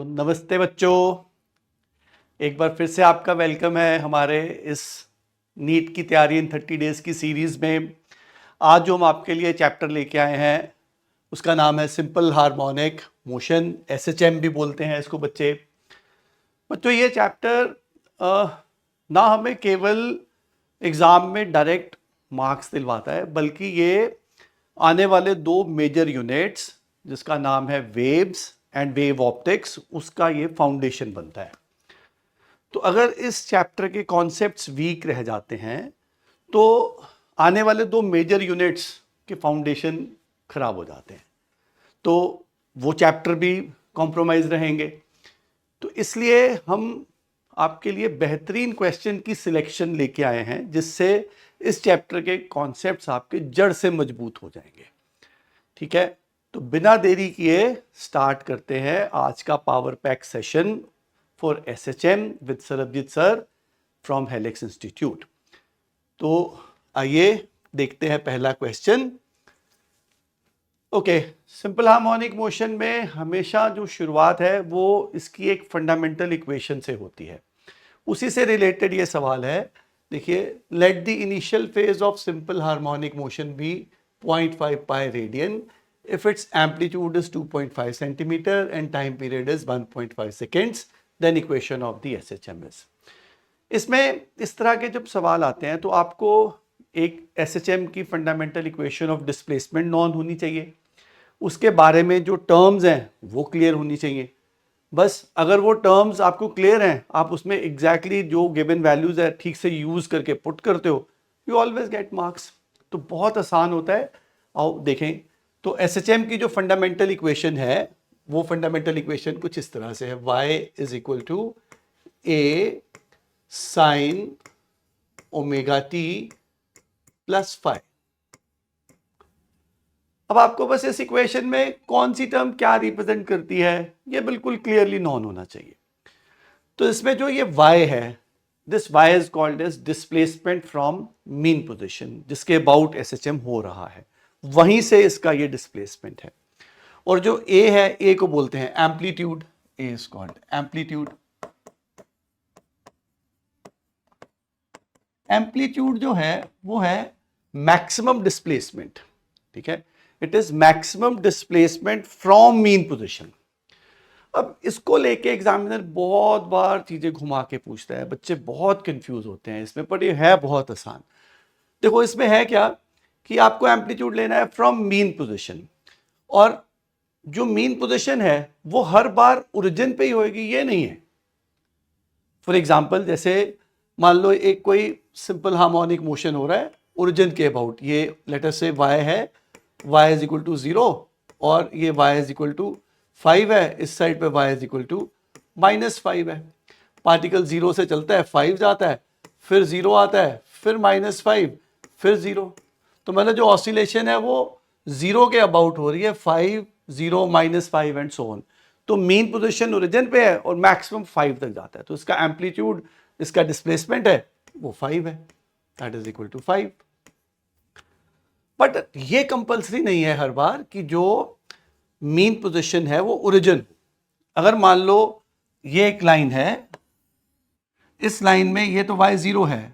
नमस्ते बच्चों, एक बार फिर से आपका वेलकम है हमारे इस नीट की तैयारी इन 30 डेज़ की सीरीज़ में। आज जो हम आपके लिए चैप्टर लेके आए हैं उसका नाम है सिंपल हार्मोनिक मोशन, एसएचएम भी बोलते हैं इसको बच्चे। ये चैप्टर ना हमें केवल एग्ज़ाम में डायरेक्ट मार्क्स दिलवाता है, बल्कि ये आने वाले दो मेजर यूनिट्स जिसका नाम है वेव्स एंड वेव ऑप्टिक्स, उसका ये फाउंडेशन बनता है। तो अगर इस चैप्टर के कॉन्सेप्ट्स वीक रह जाते हैं तो आने वाले दो मेजर यूनिट्स के फाउंडेशन खराब हो जाते हैं, तो वो चैप्टर भी कॉम्प्रोमाइज रहेंगे। तो इसलिए हम आपके लिए बेहतरीन क्वेश्चन की सिलेक्शन लेके आए हैं जिससे इस चैप्टर के कॉन्सेप्ट्स आपके जड़ से मजबूत हो जाएंगे। ठीक है, तो बिना देरी किए स्टार्ट करते हैं आज का power pack session for SHM with Sarabjit sir from helix institute. तो आइए देखते हैं पहला question. Okay, simple harmonic motion में हमेशा जो शुरुआत है वो इसकी एक फंडामेंटल इक्वेशन से होती है, उसी से रिलेटेड ये सवाल है। देखिए, let the initial phase of simple harmonic motion be 0.5 pi radian if its amplitude is 2.5 centimeter and time period is 1.5 seconds, then equation of the SHM is। इसमें इस तरह के जब सवाल आते हैं तो आपको एक SHM की fundamental equation of displacement non होनी चाहिए, उसके बारे में जो टर्म्स हैं वो क्लियर होनी चाहिए। बस अगर वो टर्म्स आपको क्लियर हैं, आप उसमें एग्जैक्टली जो गिवन वैल्यूज है ठीक से यूज करके पुट करते हो, यू ऑलवेज गेट मार्क्स। तो बहुत आसान होता है। आओ देखें, तो एसएचएम की जो फंडामेंटल इक्वेशन है वो फंडामेंटल इक्वेशन कुछ इस तरह से है, y is equal to A sine omega T plus five. अब आपको बस इस इक्वेशन में कौन सी टर्म क्या रिप्रेजेंट करती है ये बिल्कुल क्लियरली नॉन होना चाहिए। तो इसमें जो ये y है, this y is called as displacement from mean position, जिसके अबाउट एसएचएम हो रहा है, वहीं से इसका ये डिस्प्लेसमेंट है। और जो a है, a को बोलते हैं amplitude, a is called amplitude. Amplitude जो है वो है मैक्सिमम डिस्प्लेसमेंट। ठीक है, it is maximum displacement from mean position. अब इसको लेके एग्जामिनर बहुत बार चीजें घुमा के पूछता है, बच्चे बहुत कंफ्यूज होते हैं इसमें, पर ये है बहुत आसान। देखो, इसमें है क्या कि आपको एम्पलीट्यूड लेना है फ्रॉम मीन पोजीशन, और जो मीन पोजीशन है वो हर बार ओरिजिन पे ही होएगी ये नहीं है। फॉर एग्जांपल, जैसे मान लो एक कोई सिंपल हार्मोनिक मोशन हो रहा है ओरिजिन के अबाउट, ये लेटर से y है, y इज इक्वल टू 0 और ये y इज इक्वल टू 5 है, इस साइड पे y इज इक्वल टू -5 है। पार्टिकल 0 से चलता है, 5 जाता है, फिर 0 आता है, फिर -5, फिर 0। तो मतलब जो ऑसिलेशन है वो 0 के अबाउट हो रही है, 5, 0, -5 एंड सो ऑन। तो मीन पोजीशन ओरिजिन पे है और मैक्सिमम 5 तक जाता है, तो इसका एम्पलीट्यूड, इसका डिस्प्लेसमेंट है वो 5 है, that is equal to 5। But ये कंपल्सरी नहीं है हर बार कि जो मीन पोजीशन है वो ओरिजिन। अगर मान लो ये एक लाइन है, इस लाइन में ये तो y0 है,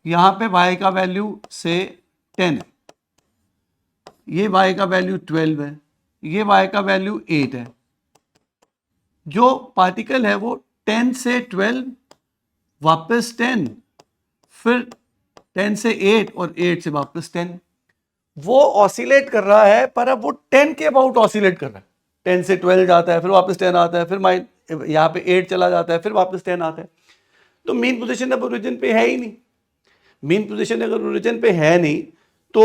यहां पे y का वैल्यू से 10 है, ये y का वैल्यू 12 है, ये y का वैल्यू 8 है। जो पार्टिकल है वो 10 से 12, वापस 10, फिर 10 से 8 और 8 से वापस 10, वो ऑसिलेट कर रहा है, पर अब वो 10 के अबाउट ऑसिलेट कर रहा है। 10 से 12 जाता है, फिर वापस 10 आता है, फिर यहाँ पे 8 चला जाता है, फिर वापस 10 आता है। तो मीन पोजीशन अब ओरिजिन पे है ही नहीं। मीन पोजीशन अगर ओरिजिन पे है नहीं तो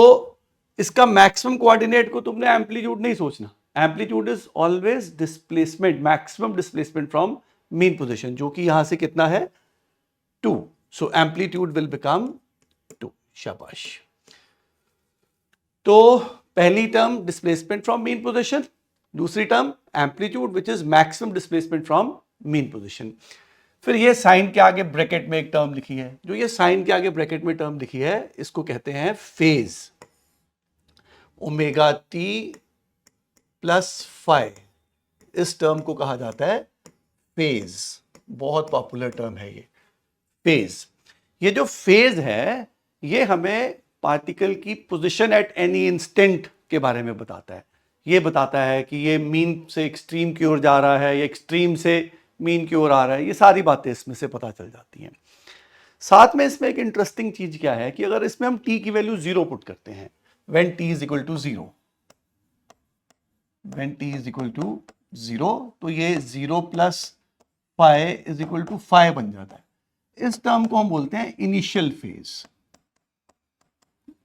इसका मैक्सिमम कोऑर्डिनेट को तुमने एम्पलीट्यूड नहीं सोचना। Amplitude is always displacement, maximum displacement from mean position, जो कि यहां से कितना है 2। So amplitude will become 2। शाबाश। तो पहली term displacement from mean position, दूसरी term amplitude which is maximum displacement from mean position. फिर ये साइन के आगे ब्रैकेट में एक टर्म लिखी है, जो ये साइन के आगे ब्रैकेट में टर्म लिखी है इसको कहते हैं phase. Omega T plus phi इस टर्म को कहा जाता है फेज। बहुत पॉपुलर टर्म है ये फेज। ये जो फेज है ये हमें पार्टिकल की पोजीशन एट एनी इंस्टेंट के बारे में बताता है। ये बताता है कि ये मीन से एक्सट्रीम की ओर जा रहा है या एक्सट्रीम से मीन की ओर आ रहा है। ये सारी बातें इसमें से पता चल जाती हैं। साथ में इसमें एक इंटरेस्टिंग चीज क्या है कि अगर इसमें हम t की वैल्यू 0 पुट करते हैं, when t is equal to 0, when t is equal to 0, तो ये 0 plus phi is equal to phi बन जाता है। इस टर्म को हम बोलते हैं इनिशियल फेज।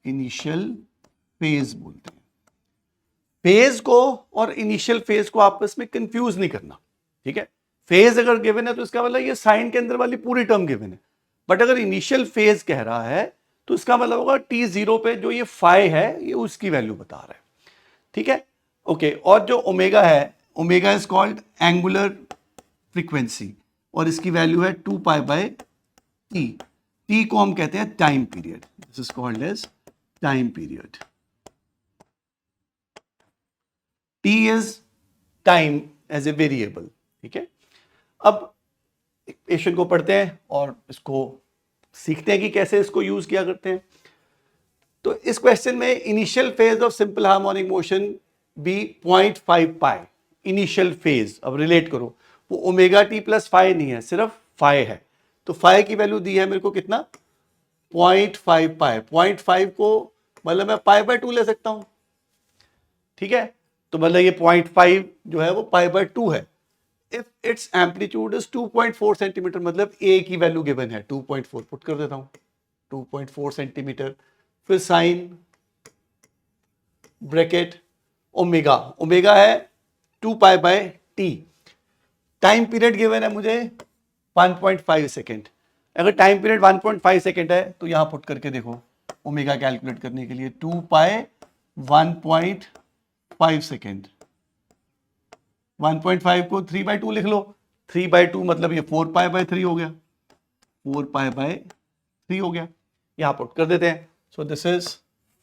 इनिशियल फेज बोलते हैं। फेज को और इनिशियल फेज को आपस में कंफ्यूज नहीं करना, ठीक है। फेज अगर गिवन है तो इसका मतलब ये साइन के अंदर वाली पूरी टर्म गिवन है, बट अगर इनिशियल फेज कह रहा है तो इसका मतलब होगा t0 पे जो ये फाई है ये उसकी वैल्यू बता रहा है, ठीक है। ओके, और जो ओमेगा है, omega is called angular frequency और इसकी वैल्यू है 2 पाई बाय टी। टी को हम कहते हैं time period. This is called as time period. T is time as a variable, ठीक है। अब इक्वेशन को पढ़ते हैं और इसको सीखते हैं कि कैसे इसको यूज किया करते हैं। तो इस क्वेश्चन में initial phase of simple harmonic motion be 0.5 pi. Initial phase, अब रिलेट करो, वो ओमेगा टी प्लस फाई नहीं है, सिर्फ फाई है। तो फाई की वैल्यू दी है मेरे को कितना, 0.5 पाई। 0.5 को मतलब मैं पाई बाय 2 ले सकता हूं, ठीक है। तो मतलब ये 0.5 जो है वो पाई बाय 2 है। If it's amplitude is 2.4 centimetre, मतलब ए की वैल्यू गिवन है 2.4, पुट कर देता हूं 2.4 सेंटीमीटर। फिर साइन ब्रैकेट ओमेगा, ओमेगा है 2 pi bye T. Time period given है मुझे 1.5 सेकेंड। अगर टाइम पीरियड 1.5 सेकेंड है तो यहां पुट करके देखो, ओमेगा कैलकुलेट करने के लिए 2 पाई 1.5 सेकेंड। 1.5 को 3/2 लिख लो। 3/2 मतलब ये 4 पाई बाय 3 हो गया। 4 पाई बाय 3 हो गया, यहां पुट कर देते हैं। So this is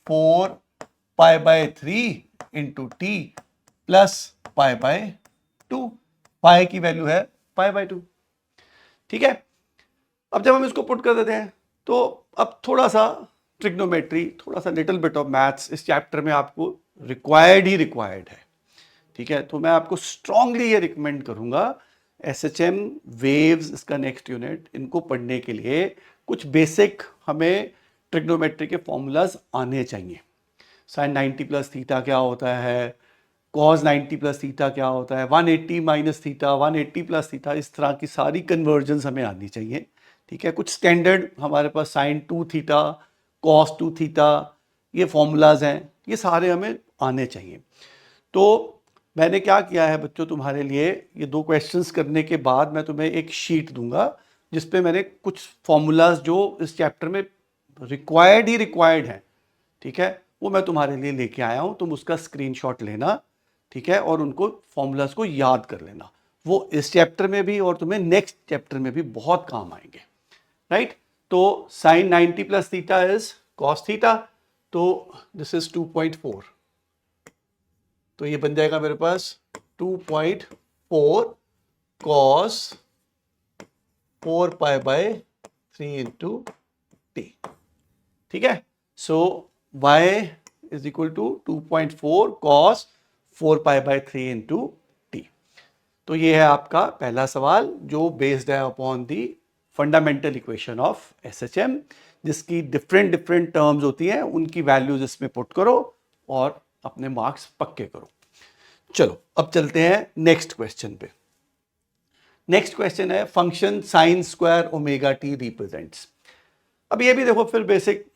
4 pi by 3 into T plus pi by 2। पाई की वैल्यू है पाई बाय 2, ठीक है। अब जब हम इसको पुट कर देते हैं तो अब थोड़ा सा ट्रिग्नोमेट्री, थोड़ा सा लिटिल बिट ऑफ मैथ्स इस चैप्टर में आपको रिक्वायर्ड है, ठीक है। तो मैं आपको स्ट्रांगली ये रिकमेंड करूंगा SHM वेव्स, इसका नेक्स्ट यूनिट, इनको पढ़ने के लिए कुछ बेसिक हमें ट्रिग्नोमेट्री के फॉर्मूलाज आने चाहिए। साइन 90 प्लस थीटा क्या होता है, कॉस 90 प्लस थीटा क्या होता है, 180 माइनस थीटा, 180 प्लस थीटा, इस तरह की सारी कन्वर्जन्स हमें आनी चाहिए, ठीक है। कुछ स्टैंडर्ड हमारे पास साइन 2 थीटा, कॉस 2 थीटा, ये फॉर्मूलाज हैं, ये सारे हमें आने चाहिए। तो मैंने क्या किया है बच्चों तुम्हारे लिए, ये 2 क्वेश्चंस करने के बाद मैं तुम्हें एक शीट दूंगा जिसपे मैंने कुछ फॉर्मूलाज जो इस चैप्टर में रिक्वायर्ड हैं, ठीक है, वो मैं तुम्हारे लिए लेके आया हूं। तुम उसका स्क्रीनशॉट लेना, ठीक है, और उनको फॉर्मूलाज को याद कर लेना। वो इस चैप्टर में भी और तुम्हें नेक्स्ट चैप्टर में भी बहुत काम आएंगे, राइट। तो sine 90 plus theta is cos theta, तो दिस इज 2.4, तो ये बन जाएगा मेरे पास 2.4 cos 4 pi by 3 into t, ठीक है। So y is equal to 2.4 cos 4 pi by 3 into t. तो ये है आपका पहला सवाल जो बेस्ड है upon the fundamental equation of SHM, जिसकी डिफरेंट टर्म्स होती हैं, उनकी वैल्यूज इसमें पुट करो और अपने मार्क्स पक्के करो। चलो अब चलते हैं नेक्स्ट क्वेश्चन पे। नेक्स्ट क्वेश्चन है function sine square omega T represents. अब ये भी देखो, फिर बेसिक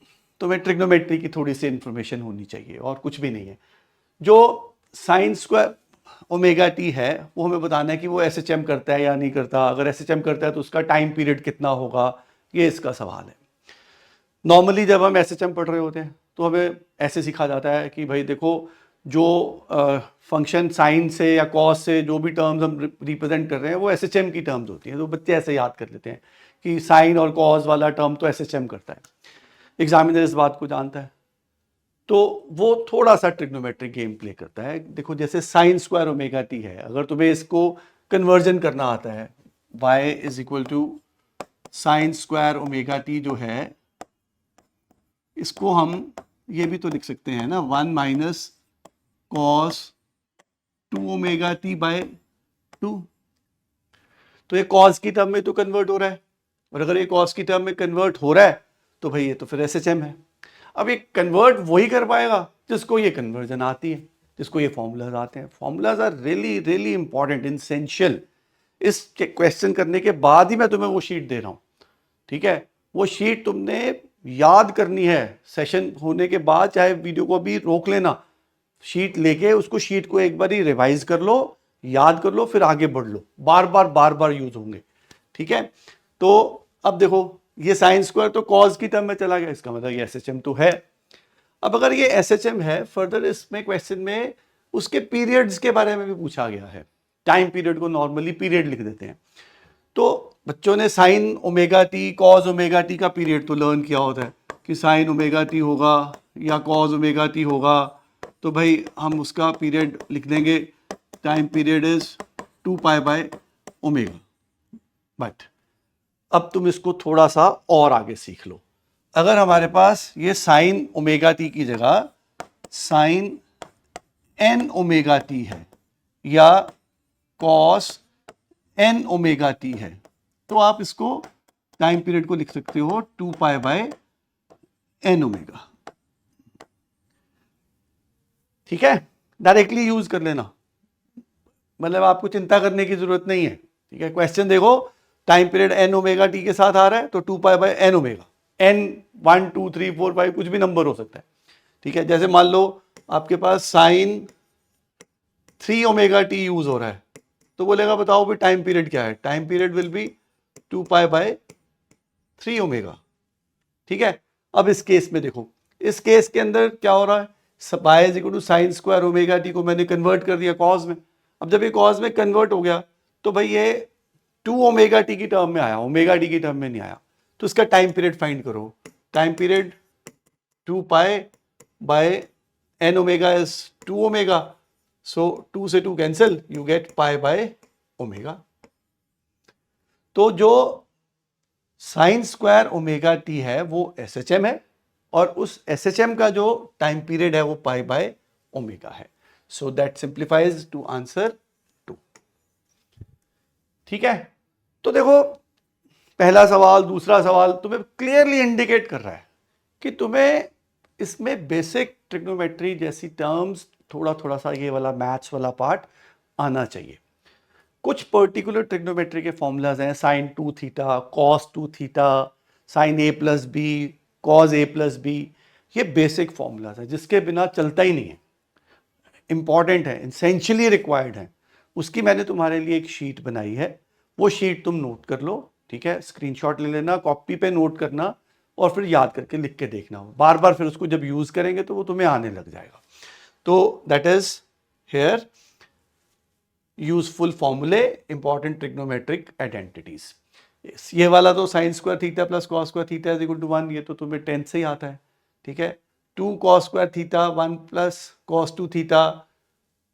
तुम्हें ट्रिग्नोमेट्री की थोड़ी सी इंफॉर्मेशन होनी चाहिए और कुछ भी नहीं है। जो साइन स्क्वायर ओमेगा टी है वो हमें बताना है कि वो SHM करता है या नहीं करता। अगर SHM करता है तो उसका टाइम पीरियड कितना होगा, ये इसका सवाल है। नॉर्मली जब हम SHM पढ़ रहे होते हैं तो हमें ऐसे सिखा जाता है कि भाई देखो, जो फंक्शन साइन से या कॉस से जो भी टर्म्स हम रिप्रेजेंट कर रहे हैं वो SHM की टर्म्स होती हैं। तो बच्चे ऐसे याद कर लेते हैं कि साइन और कॉस वाला टर्म तो SHM करता है। एग्जामिनर इस बात को जानता है, तो वो थोड़ा सा ट्रिग्नोमेट्रिक गेम प्ले करता है। देखो जैसे साइन स्क्वायर ओमेगा टी है, अगर तुम्हें इसको कन्वर्जन करना आता है, y is equal to sine square omega t जो है, इसको हम ये भी तो लिख सकते हैं ना, 1 minus cos 2 omega t by 2। तो ये कॉस की टर्म में तो कन्वर्ट हो रहा है, और अगर ये कॉस की टर्म में कन्वर्ट हो रहा है तो भाई ये तो फिर एसएचएम है। अब ये कन्वर्ट वही कर पाएगा जिसको ये कन्वर्जन आती है, जिसको ये फॉर्मूलाज आते हैं। Formulas are really really important, essential. इस क्वेश्चन करने के बाद ही मैं तुम्हें वो शीट दे रहा हूं, ठीक है? वो शीट तुमने याद करनी है सेशन होने के बाद, चाहे वीडियो को भी रोक लेना, शीट लेके उसको शीट को एक बार ही रिवाइज कर लो, याद कर लो, फिर आगे बढ़ लो। बार बार यूज होंगे, ठीक है? तो अब देखो ये साइन स्क्वायर तो कॉस की टर्म में चला गया, इसका मतलब ये एसएचएम तो है। अब अगर ये एसएचएम है, फर्दर इसमें क्वेश्चन में उसके पीरियड्स के बारे में भी पूछा गया है। टाइम पीरियड को नॉर्मली पीरियड लिख देते हैं। तो बच्चों ने sign omega T cos omega T का पीरियड तो लर्न किया होता है कि साइन ओमेगा टी होगा या कॉस ओमेगा टी होगा, तो भाई हम उसका पीरियड लिख देंगे, time period is 2 pi by omega. But अब तुम इसको थोड़ा सा और आगे सीख लो। अगर हमारे पास ये साइन ओमेगा टी की जगह साइन एन ओमेगा टी है या कॉस एन ओमेगा टी है, तो आप इसको टाइम पीरियड को लिख सकते हो 2 पाई बाय एन ओमेगा। ठीक है, डायरेक्टली यूज कर लेना, मतलब आपको चिंता करने की जरूरत नहीं है। ठीक है, क्वेश्चन देखो, time period n omega t के साथ आ रहा है तो 2 pi by N omega, n 1 2 3 4 5 कुछ भी नंबर हो सकता है। ठीक है, जैसे मान लो आपके पास साइन 3 ओमेगा टी यूज हो रहा है, तो बोलेगा बताओ भी टाइम पीरियड क्या है, time period will be 2 pi by 3 omega. ठीक है, अब इस केस में देखो, इस केस के अंदर क्या हो रहा है, pi is equal to sine square omega t को मैंने कन्वर्ट कर दिया कॉस में। अब जब ये कॉस में कन्वर्ट हो गया तो भाई ये 2 ओमेगा टी की टर्म में आया, ओमेगा टी की टर्म में नहीं आया, तो इसका टाइम पीरियड फाइंड करो। Time period 2 pi by N omega is 2 omega, so 2 से 2 cancel, you get pi by omega. तो जो साइन स्क्वायर ओमेगा टी है वो एसएचएम है, और उस एसएचएम का जो टाइम पीरियड है वो पाई बाय ओमेगा है। So that simplifies to answer 2। ठीक है, तो देखो पहला सवाल दूसरा सवाल तुम्हें क्लियरली इंडिकेट कर रहा है कि तुम्हें इसमें बेसिक ट्रिग्नोमेट्री जैसी टर्म्स, थोड़ा थोड़ा सा ये वाला मैथ्स वाला पार्ट आना चाहिए। कुछ पर्टिकुलर ट्रिग्नोमेट्री के फॉर्मूलाज हैं, sine 2 theta, cos 2 theta, sine A plus B, cos A plus B, ये बेसिक फॉर्मूलाज हैं जिसके बिना चलता ही नहीं है, इंपॉर्टेंट है, इसेंशियली रिक्वायर्ड है। उसकी मैंने तुम्हारे लिए एक शीट बनाई है, वो शीट तुम नोट कर लो। ठीक है, स्क्रीनशॉट ले लेना, कॉपी पे नोट करना, और फिर याद करके लिख के देखना, बार बार फिर उसको जब यूज करेंगे तो वो तुम्हें आने लग जाएगा। तो दैट इज हेयर यूजफुल फॉर्मूले, इंपॉर्टेंट ट्रिग्नोमेट्रिक आइडेंटिटीज। ये वाला तो sine square theta plus cos square theta is equal to 1, ये तो तुम्हें 10th से ही आता है। ठीक है, 2 cos square theta 1 plus cos 2 theta,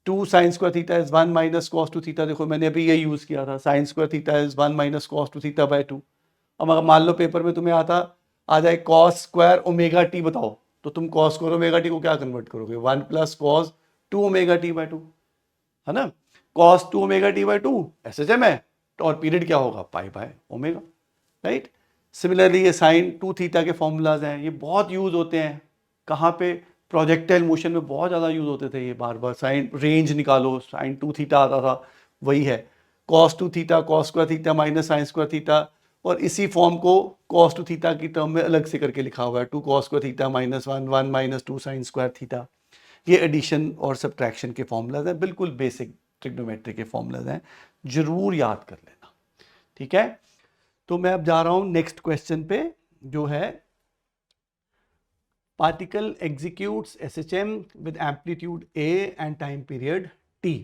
2 sign square theta is 1 minus cos 2 theta. देखो मैंने अभी ये यूज किया था, sign square theta is 1 minus cos 2 theta by 2। अब अगर मान लो पेपर में तुम्हें आ जाए कॉस स्क्वायर ओमेगा टी, बताओ तो तुम कॉस स्क्वायर ओमेगा टी को क्या कन्वर्ट करोगे, 1 plus cos 2 omega t by 2, है ना? Cos 2 omega t by 2 SHM है, और पीरियड क्या होगा, pi by omega, right? Similarly ये साइन 2 थीटा के फॉर्मूलाज हैं, ये बहुत यूज होते हैं। कहाँ पे, प्रोजेक्टाइल मोशन में बहुत ज़्यादा यूज होते थे ये, बार बार साइन रेंज निकालो, साइन 2 थीटा आता था, वही है cos 2 theta cos square theta minus sign square theta, और इसी फॉर्म को कॉस 2 थीटा की टर्म में अलग से करके लिखा हुआ है, 2 cos square theta minus 1 1 minus 2 sign square theta. ये एडिशन और सब्ट्रैक्शन के फॉर्मूलाज हैं, बिल्कुल बेसिक ट्रिग्नोमेट्री के फॉर्मूलाज हैं, जरूर याद कर लेना। ठीक है, तो मैं अब जा रहा हूं नेक्स्ट क्वेश्चन पे, जो है particle executes SHM with amplitude A and time period T,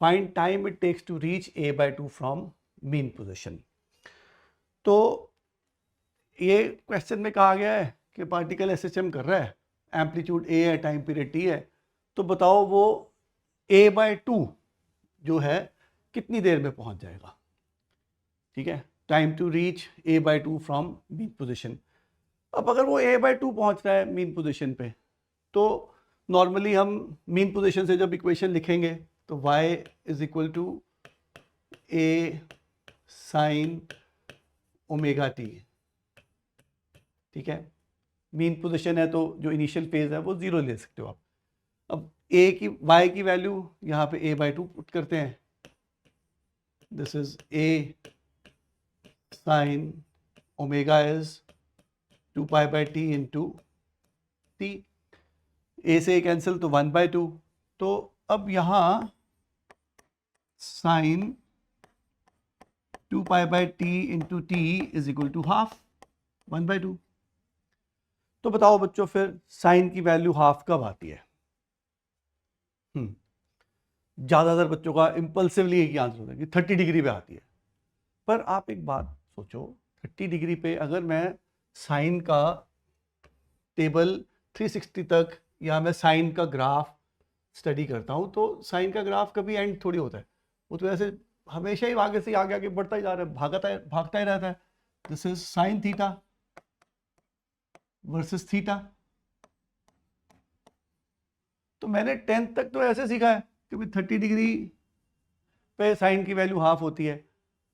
find time it takes to reach a by 2 from mean position. तो ये क्वेश्चन में कहा गया है कि पार्टिकल एसएचएम कर रहा है, एम्पलीट्यूड ए है, टाइम पीरियड टी है, तो बताओ वो a/2 जो है कितनी देर में पहुंच जाएगा। ठीक है, time to reach a/2 from mean position. अब अगर वो a/2 पहुंच रहा है मीन पोजिशन पे, तो नॉर्मली हम मीन पोजिशन से जब इक्वेशन लिखेंगे तो y is equal to a sine omega T. ठीक है, मीन पोजिशन है तो जो इनिशियल फेज है वो 0 ले सकते हो आप। अब y की वैल्यू यहाँ पे a/2 पुट करते हैं, this is a sine omega is 2π/t into t। a से कैंसिल तो 1/2। तो अब यहाँ sine 2π/t into t is equal to half 1/2। तो बताओ बच्चों फिर साइन की वैल्यू हाफ कब आती है? ज़्यादातर बच्चों का इम्पल्सिवली एक आंसर होता है कि 30 डिग्री पे आती है। पर आप एक बात सोचो, 30 डिग्री पे अगर मैं साइन का टेबल 360 तक या मैं साइन का ग्राफ स्टडी करता हूँ, तो साइन का ग्राफ कभी एंड थोड़ी होता है, वो तो ऐसे हमेशा ही आगे से आगे आगे बढ़ता ही जा रहा है, भागता ही रहता है। This is sine theta versus theta. तो मैंने 10th तक तो ऐसे सीखा है कि 30 डिग्री पे साइन की वैल्यू हाफ होती है।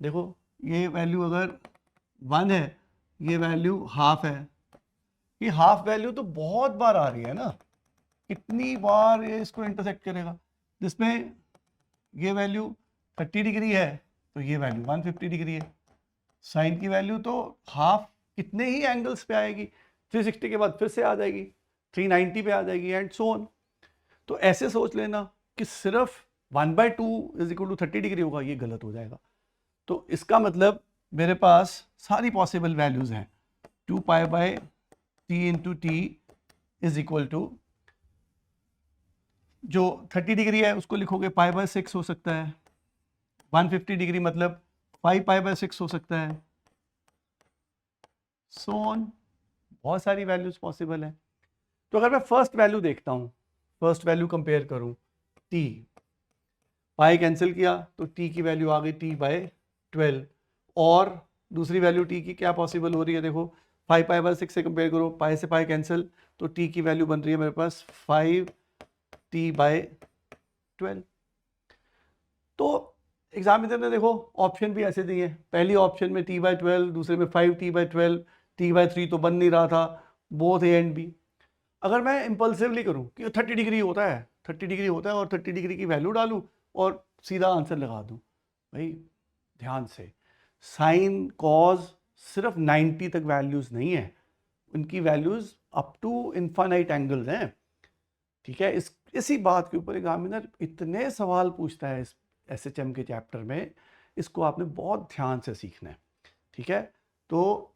देखो ये वैल्यू अगर 1 है, ये वैल्यू हाफ है, ये हाफ वैल्यू तो बहुत बार आ रही है ना, कितनी बार ये इसको इंटरसेक्ट करेगा, जिसमें ये वैल्यू 30 डिग्री है तो ये वैल्यू 150 डिग्री है। साइन की वैल्यू तो हाफ कितने ही एंगल्स पे आएगी, 360 के बाद फिर से आ जाएगी, 390 पे आ जाएगी एंड सो ऑन। तो ऐसे सोच लेना कि सिर्फ 1/2 इज इक्वल टू 30 डिग्री होगा, ये गलत हो जाएगा। तो इसका मतलब मेरे पास सारी पॉसिबल वैल्यूज हैं। 2π/t into T is equal to, जो 30 डिग्री है उसको लिखोगे π/6 हो सकता है, 150 डिग्री मतलब 5π/6 हो सकता है, सो ऑन। बहुत सारी वैल्यूज पॉसिबल है। तो अगर मैं फर्स्ट वैल्यू देखता हूँ, फर्स्ट वैल्यू कंपेयर करूँ, t, पाई कैंसिल किया तो t की वैल्यू आ गई t/12, और दूसरी वैल्यू t की क्या पॉसिबल हो रही है, देखो 5π/6 से कंपेयर करो, पाई से पाई कैंसिल तो t की वैल्यू बन रही है मेरे पास 5t/12। तो एग्जामिनर ने देखो ऑप्शन भी ऐसे दिए, पहली ऑप्शन में t/12, दूसरे में 5t/12, t/3 तो बन नहीं रहा था, बोथ a एंड b। अगर मैं इंपल्सिवली करूं कि 30 डिग्री होता है, 30 डिग्री होता है और 30 डिग्री की वैल्यू डालूं और सीधा आंसर लगा दूं, भाई ध्यान से, साइन कॉज सिर्फ 90 तक वैल्यूज नहीं है, उनकी values up to infinite angles हैं। ठीक है, इसी बात के ऊपर एग्जामिनर इतने सवाल पूछता है इस SHM के चैप्टर में, इसको आपने बहुत ध्यान से सीखना है। ठीक है, तो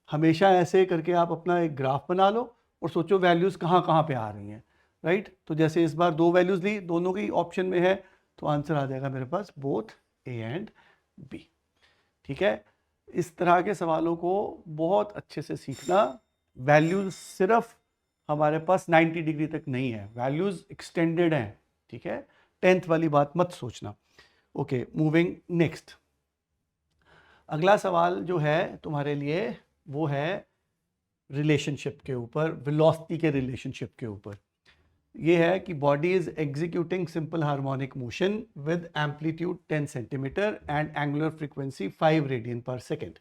हमेशा ऐसे करके आप अपना एक ग्राफ बना लो और सोचो वैल्यूज कहाँ कहाँ पे आ रही हैं, राइट। तो जैसे इस बार 2 वैल्यूज ली, दोनों की ऑप्शन में है, तो आंसर आ जाएगा मेरे पास बोथ A एंड B। ठीक है, इस तरह के सवालों को बहुत अच्छे से सीखना। वैल्यूज सिर्फ हमारे पास 90 डिग्री तक नहीं है, वैल्यूज एक्सटेंडेड हैं। ठीक है, 10th वाली बात मत सोचना। Okay, moving next. अगला सवाल जो है तुम्हारे लिए वो है रिलेशनशिप के ऊपर, वेलोसिटी के रिलेशनशिप के ऊपर। ये है कि body is executing simple harmonic motion with amplitude 10 centimetre and angular frequency 5 radian per second.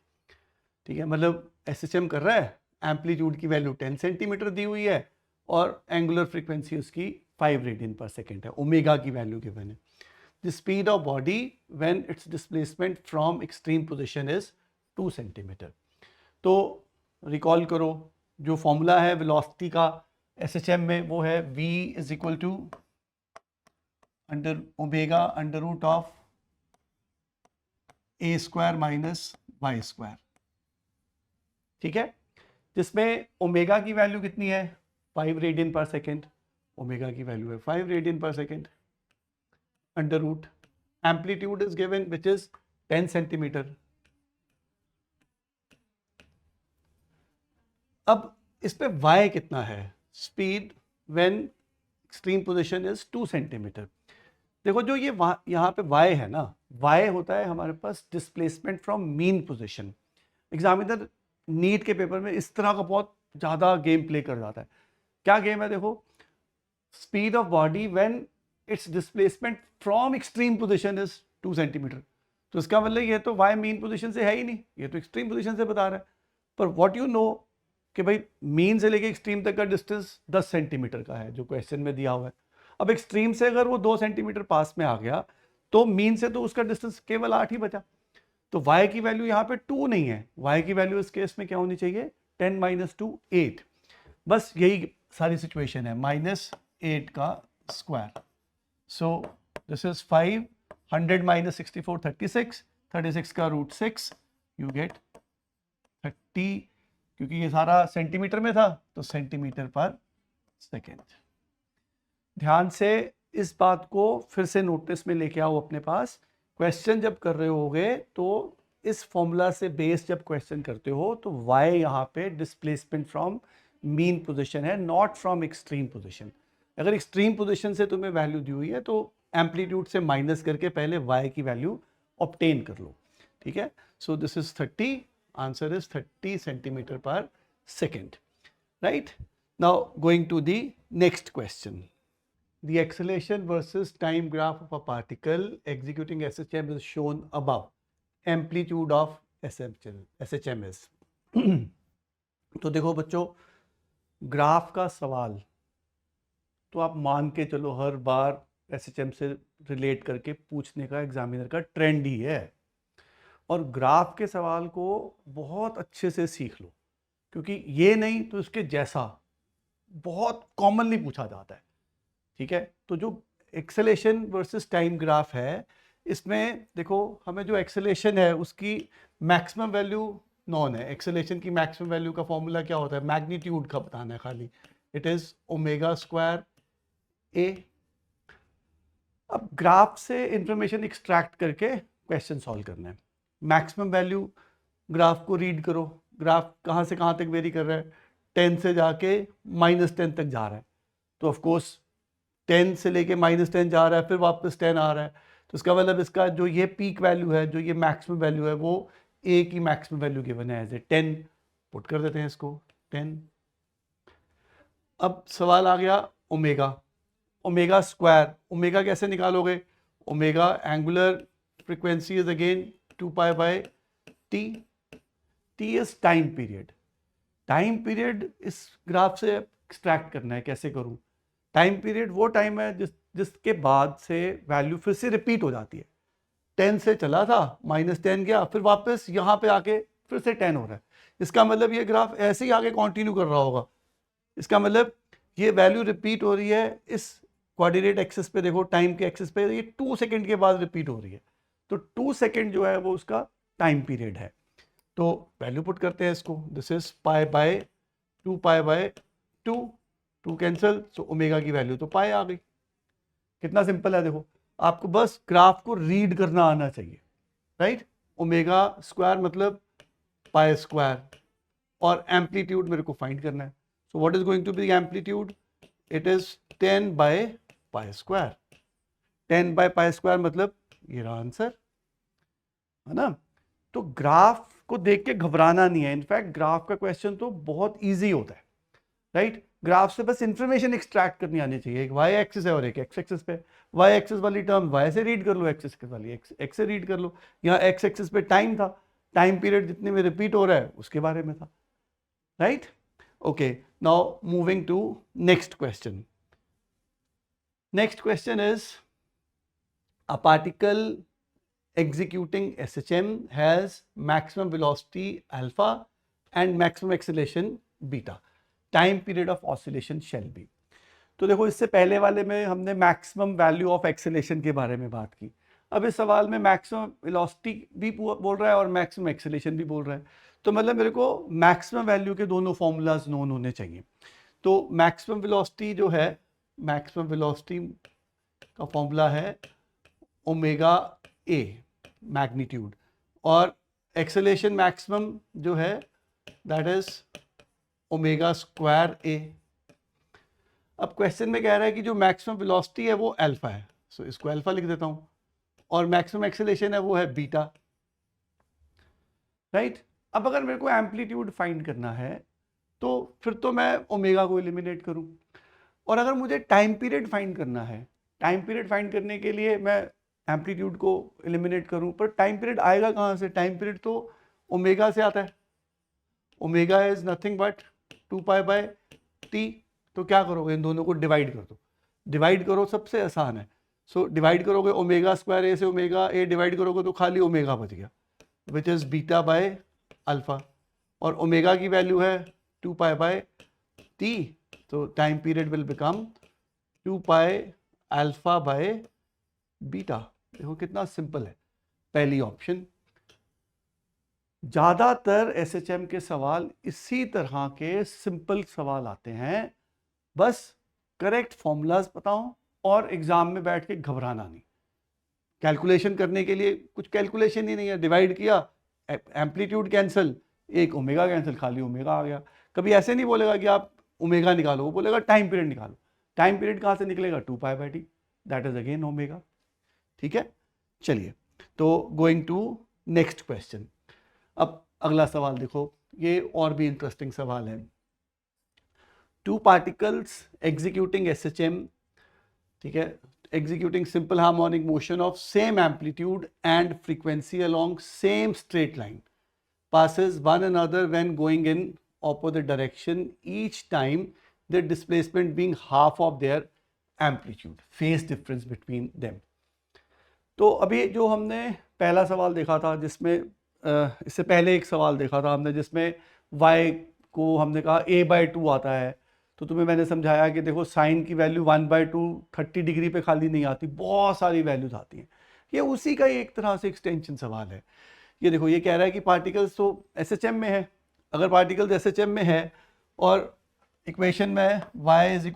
ठीक है, मतलब SHM कर रहा है, एम्पलीट्यूड की वैल्यू 10 सेंटीमीटर दी हुई है और एंगुलर फ्रीक्वेंसी उसकी 5 रेडियन पर सेकेंड है, ओमेगा की वैल्यू गिवन है। The speed of body when it's displacement from extreme position is 2 centimetre. तो रिकॉल करो जो फॉर्मूला है वेलोसिटी का SHM में, वो है v is equal to under omega under root of a square minus y square. ठीक है, जिसमें ओमेगा की वैल्यू कितनी है 5 रेडियन पर सेकेंड, ओमेगा की वैल्यू है 5 radian per second, under root amplitude is given which is 10 centimetre. अब इस पे y कितना है, speed when extreme position is 2 centimetre. देखो जो ये यहाँ पे y है ना, y होता है हमारे पास displacement from mean position. Examiner NEET के पेपर में इस तरह का बहुत ज़्यादा गेम प्ले कर जाता है। क्या गेम है देखो, speed of body when it's displacement from extreme position is 2 centimetre. तो इसका मतलब ये तो y मीन पोजीशन से है ही नहीं, ये तो एक्सट्रीम पोजीशन से बता रहा है। पर व्हाट यू नो कि भाई मीन से लेके एक्सट्रीम तक का डिस्टेंस 10 सेंटीमीटर का है जो क्वेश्चन में दिया हुआ है। अब एक्सट्रीम से अगर वो 2 सेंटीमीटर पास में आ गया तो मीन से तो उसका डिस्टेंस केवल 8 ही बचा। तो y की वैल्यू यहाँ पे 2 नहीं है, y की वैल्यू इस केस में क्या होनी चाहिए, 10 - 2 8। बस यही सारी सिचुएशन है, -8 का स्क्वायर। सो दिस इज 5, 100 - 64 36, 36 का √6, यू गेट 30। क्योंकि ये सारा सेंटीमीटर में था तो सेंटीमीटर पर सेकेंड। ध्यान से इस बात को फिर से नोटिस में लेके आओ अपने पास। क्वेश्चन जब कर रहे होगे तो इस फॉर्मूला से बेस जब क्वेश्चन करते हो तो y यहाँ पे डिस्प्लेसमेंट फ्रॉम मीन पोजीशन है, नॉट फ्रॉम एक्सट्रीम पोजीशन। अगर एक्सट्रीम पोजीशन से तुम्हें वैल्यू दी हुई है तो एम्पलीट्यूड से माइनस करके पहले y की वैल्यू ऑब्टेन कर लो, ठीक है। So this is 30, answer is 30 centimetre per second, right. Now going to the next question. The acceleration versus time graph of a particle executing SHM is shown above. Amplitude of SHM is तो देखो बच्चों, graph का सवाल तो आप मान के चलो हर बार SHM से रिलेट करके पूछने का एग्जामिनर का ट्रेंड ही है। और ग्राफ के सवाल को बहुत अच्छे से सीख लो, क्योंकि ये नहीं तो इसके जैसा बहुत कॉमनली पूछा जाता है, ठीक है। तो जो एक्सेलेरेशन वर्सेस टाइम ग्राफ है, इसमें देखो हमें जो एक्सेलेरेशन है उसकी मैक्सिमम वैल्यू नॉन है। एक्सेलेरेशन की मैक्सिमम वैल्यू का फॉर्मूला क्या होता है, मैग्नीट्यूड का बताना है खाली, इट इज ω² A। अब ग्राफ से इंफॉर्मेशन एक्सट्रैक्ट करके क्वेश्चन सॉल्व करना है। मैक्सिमम वैल्यू, ग्राफ को रीड करो, ग्राफ कहाँ से कहाँ तक वेरी कर रहा है, 10 से जाके -10 तक जा रहा है। तो ऑफकोर्स 10 से लेके -10 जा रहा है, फिर वापस 10 आ रहा है। तो इसका मतलब इसका जो ये पीक वैल्यू है, जो ये मैक्सिमम वैल्यू है, वो ए की मैक्सिमम वैल्यू गिवन है एज ए 10। पुट कर देते हैं इसको 10। अब सवाल आ गया ओमेगा, ω²। ओमेगा कैसे निकालोगे, omega angular frequency is again 2π/t। T is time period. Time period इस ग्राफ से एक्सट्रैक्ट करना है। कैसे करूं, टाइम पीरियड वो टाइम है जिसके बाद से वैल्यू फिर से रिपीट हो जाती है। 10 से चला था, -10 गया, फिर वापस यहाँ पे आके फिर से 10 हो रहा है। इसका मतलब ये ग्राफ ऐसे ही आगे कंटिन्यू कर रहा होगा। इसका मतलब ये वैल्यू रिपीट हो रही है इस कोऑर्डिनेट एक्सिस पे। देखो टाइम के एक्सिस पे ये 2 सेकेंड के बाद रिपीट हो रही है। तो 2 सेकेंड जो है वो उसका टाइम पीरियड है। तो वैल्यू पुट करते हैं इसको, this is π/2 π/2, 2 cancel, so omega की वैल्यू तो पाई आ गई। कितना सिंपल है, देखो आपको बस ग्राफ को रीड करना आना चाहिए, राइट। ω² मतलब π², और एम्पलीट्यूड मेरे को फाइंड करना है। So what is going to be amplitude, it is 10/π²। 10/π² मतलब ये रहा आंसर, है ना। तो ग्राफ को देख के घबराना नहीं है। इनफैक्ट ग्राफ का क्वेश्चन तो बहुत इजी होता है, राइट। ग्राफ से बस इंफॉर्मेशन एक्सट्रैक्ट करनी आनी चाहिए। एक वाई एक्सिस है और एक एक्स एक्सिस पे। वाई एक्सिस वाली टर्म वाई से रीड कर लो, एक्स एक्सिस वाली एक्स से रीड कर लो। यहाँ एक्स एक्सिस पे टाइम था, टाइम पीरियड जितने में रिपीट हो रहा है उसके बारे में था, right. Okay, now moving to next question. Next question is a particle executing SHM has maximum velocity alpha and maximum acceleration beta. Time period of oscillation shall be. तो देखो इससे पहले वाले में हमने मैक्सिमम वैल्यू ऑफ एक्सेलेरेशन के बारे में बात की। अब इस सवाल में मैक्सिमम वेलोसिटी भी बोल रहा है और मैक्सिमम एक्सेलेरेशन भी बोल रहा है। तो मतलब मेरे को मैक्सिमम वैल्यू के दोनों फॉर्मूलाज नोन होने चाहिए। तो मैक्सिमम वेलोसिटी जो है, मैक्सिमम वेलोसिटी का फॉर्मूला है ओमेगा ए मैग्नीट्यूड, और एक्सेलेरेशन मैक्सिमम जो है दैट इज ω²A। अब क्वेश्चन में कह रहा है कि जो मैक्सिमम वेलोसिटी है वो अल्फा है, सो इसको अल्फा लिख देता हूँ, और मैक्सिमम एक्सेलरेशन है वो है बीटा, राइट। अब अगर मेरे को एम्पलीट्यूड फाइंड करना है तो फिर तो मैं ओमेगा को एलिमिनेट करूं, और अगर मुझे टाइम पीरियड फाइंड करना है, टाइम पीरियड फाइंड करने के लिए मैं एम्पलीट्यूड को एलिमिनेट करूं, पर टाइम पीरियड आएगा कहाँ से? टाइम पीरियड तो ओमेगा से आता है, omega is nothing but 2π/t। तो क्या करोगे, इन दोनों को डिवाइड कर दो, डिवाइड करो, सबसे आसान है। सो डिवाइड करोगे ओमेगा स्क्वायर ए से ओमेगा ए डिवाइड करोगे तो खाली ओमेगा बच गया, विच इज β/α, और ओमेगा की वैल्यू है 2π/t, तो टाइम पीरियड विल बिकम 2πα/β। देखो कितना सिंपल है, पहली ऑप्शन। ज्यादातर एसएचएम के सवाल इसी तरह के सिंपल सवाल आते हैं, बस करेक्ट फॉर्मूलाज बताओ और एग्जाम में बैठ के घबराना नहीं। कैलकुलेशन करने के लिए कुछ कैलकुलेशन ही नहीं है, डिवाइड किया, एम्पलीट्यूड कैंसिल, एक ओमेगा कैंसिल, खाली ओमेगा आ गया। कभी ऐसे नहीं बोलेगा कि आप ओमेगा निकालो, वो बोलेगा टाइम पीरियड निकालो। टाइम पीरियड कहाँ से निकलेगा? 2π/t, that is again omega. ठीक है, चलिए तो गोइंग टू नेक्स्ट क्वेश्चन। अब अगला सवाल देखो, ये और भी इंटरेस्टिंग सवाल है। टू पार्टिकल्स एग्जीक्यूटिंग एसएचएम, ठीक है, executing simple harmonic motion of same amplitude and frequency along same straight line passes one another when going in opposite direction, each time their displacement being half of their amplitude, phase difference between them। तो अभी जो हमने पहला सवाल देखा था, जिसमें इससे पहले एक सवाल देखा था हमने जिसमें y को हमने कहा a/2 आता है, तो तुम्हें मैंने समझाया कि देखो साइन की वैल्यू 1/2 30 डिग्री पे खाली नहीं आती, बहुत सारी वैल्यूज आती हैं। ये उसी का एक तरह से एक्सटेंशन सवाल है। ये देखो, ये कह रहा है कि पार्टिकल्स तो एसएचएम में है, अगर पार्टिकल्स एसएचएम में है और इक्वेशन में y =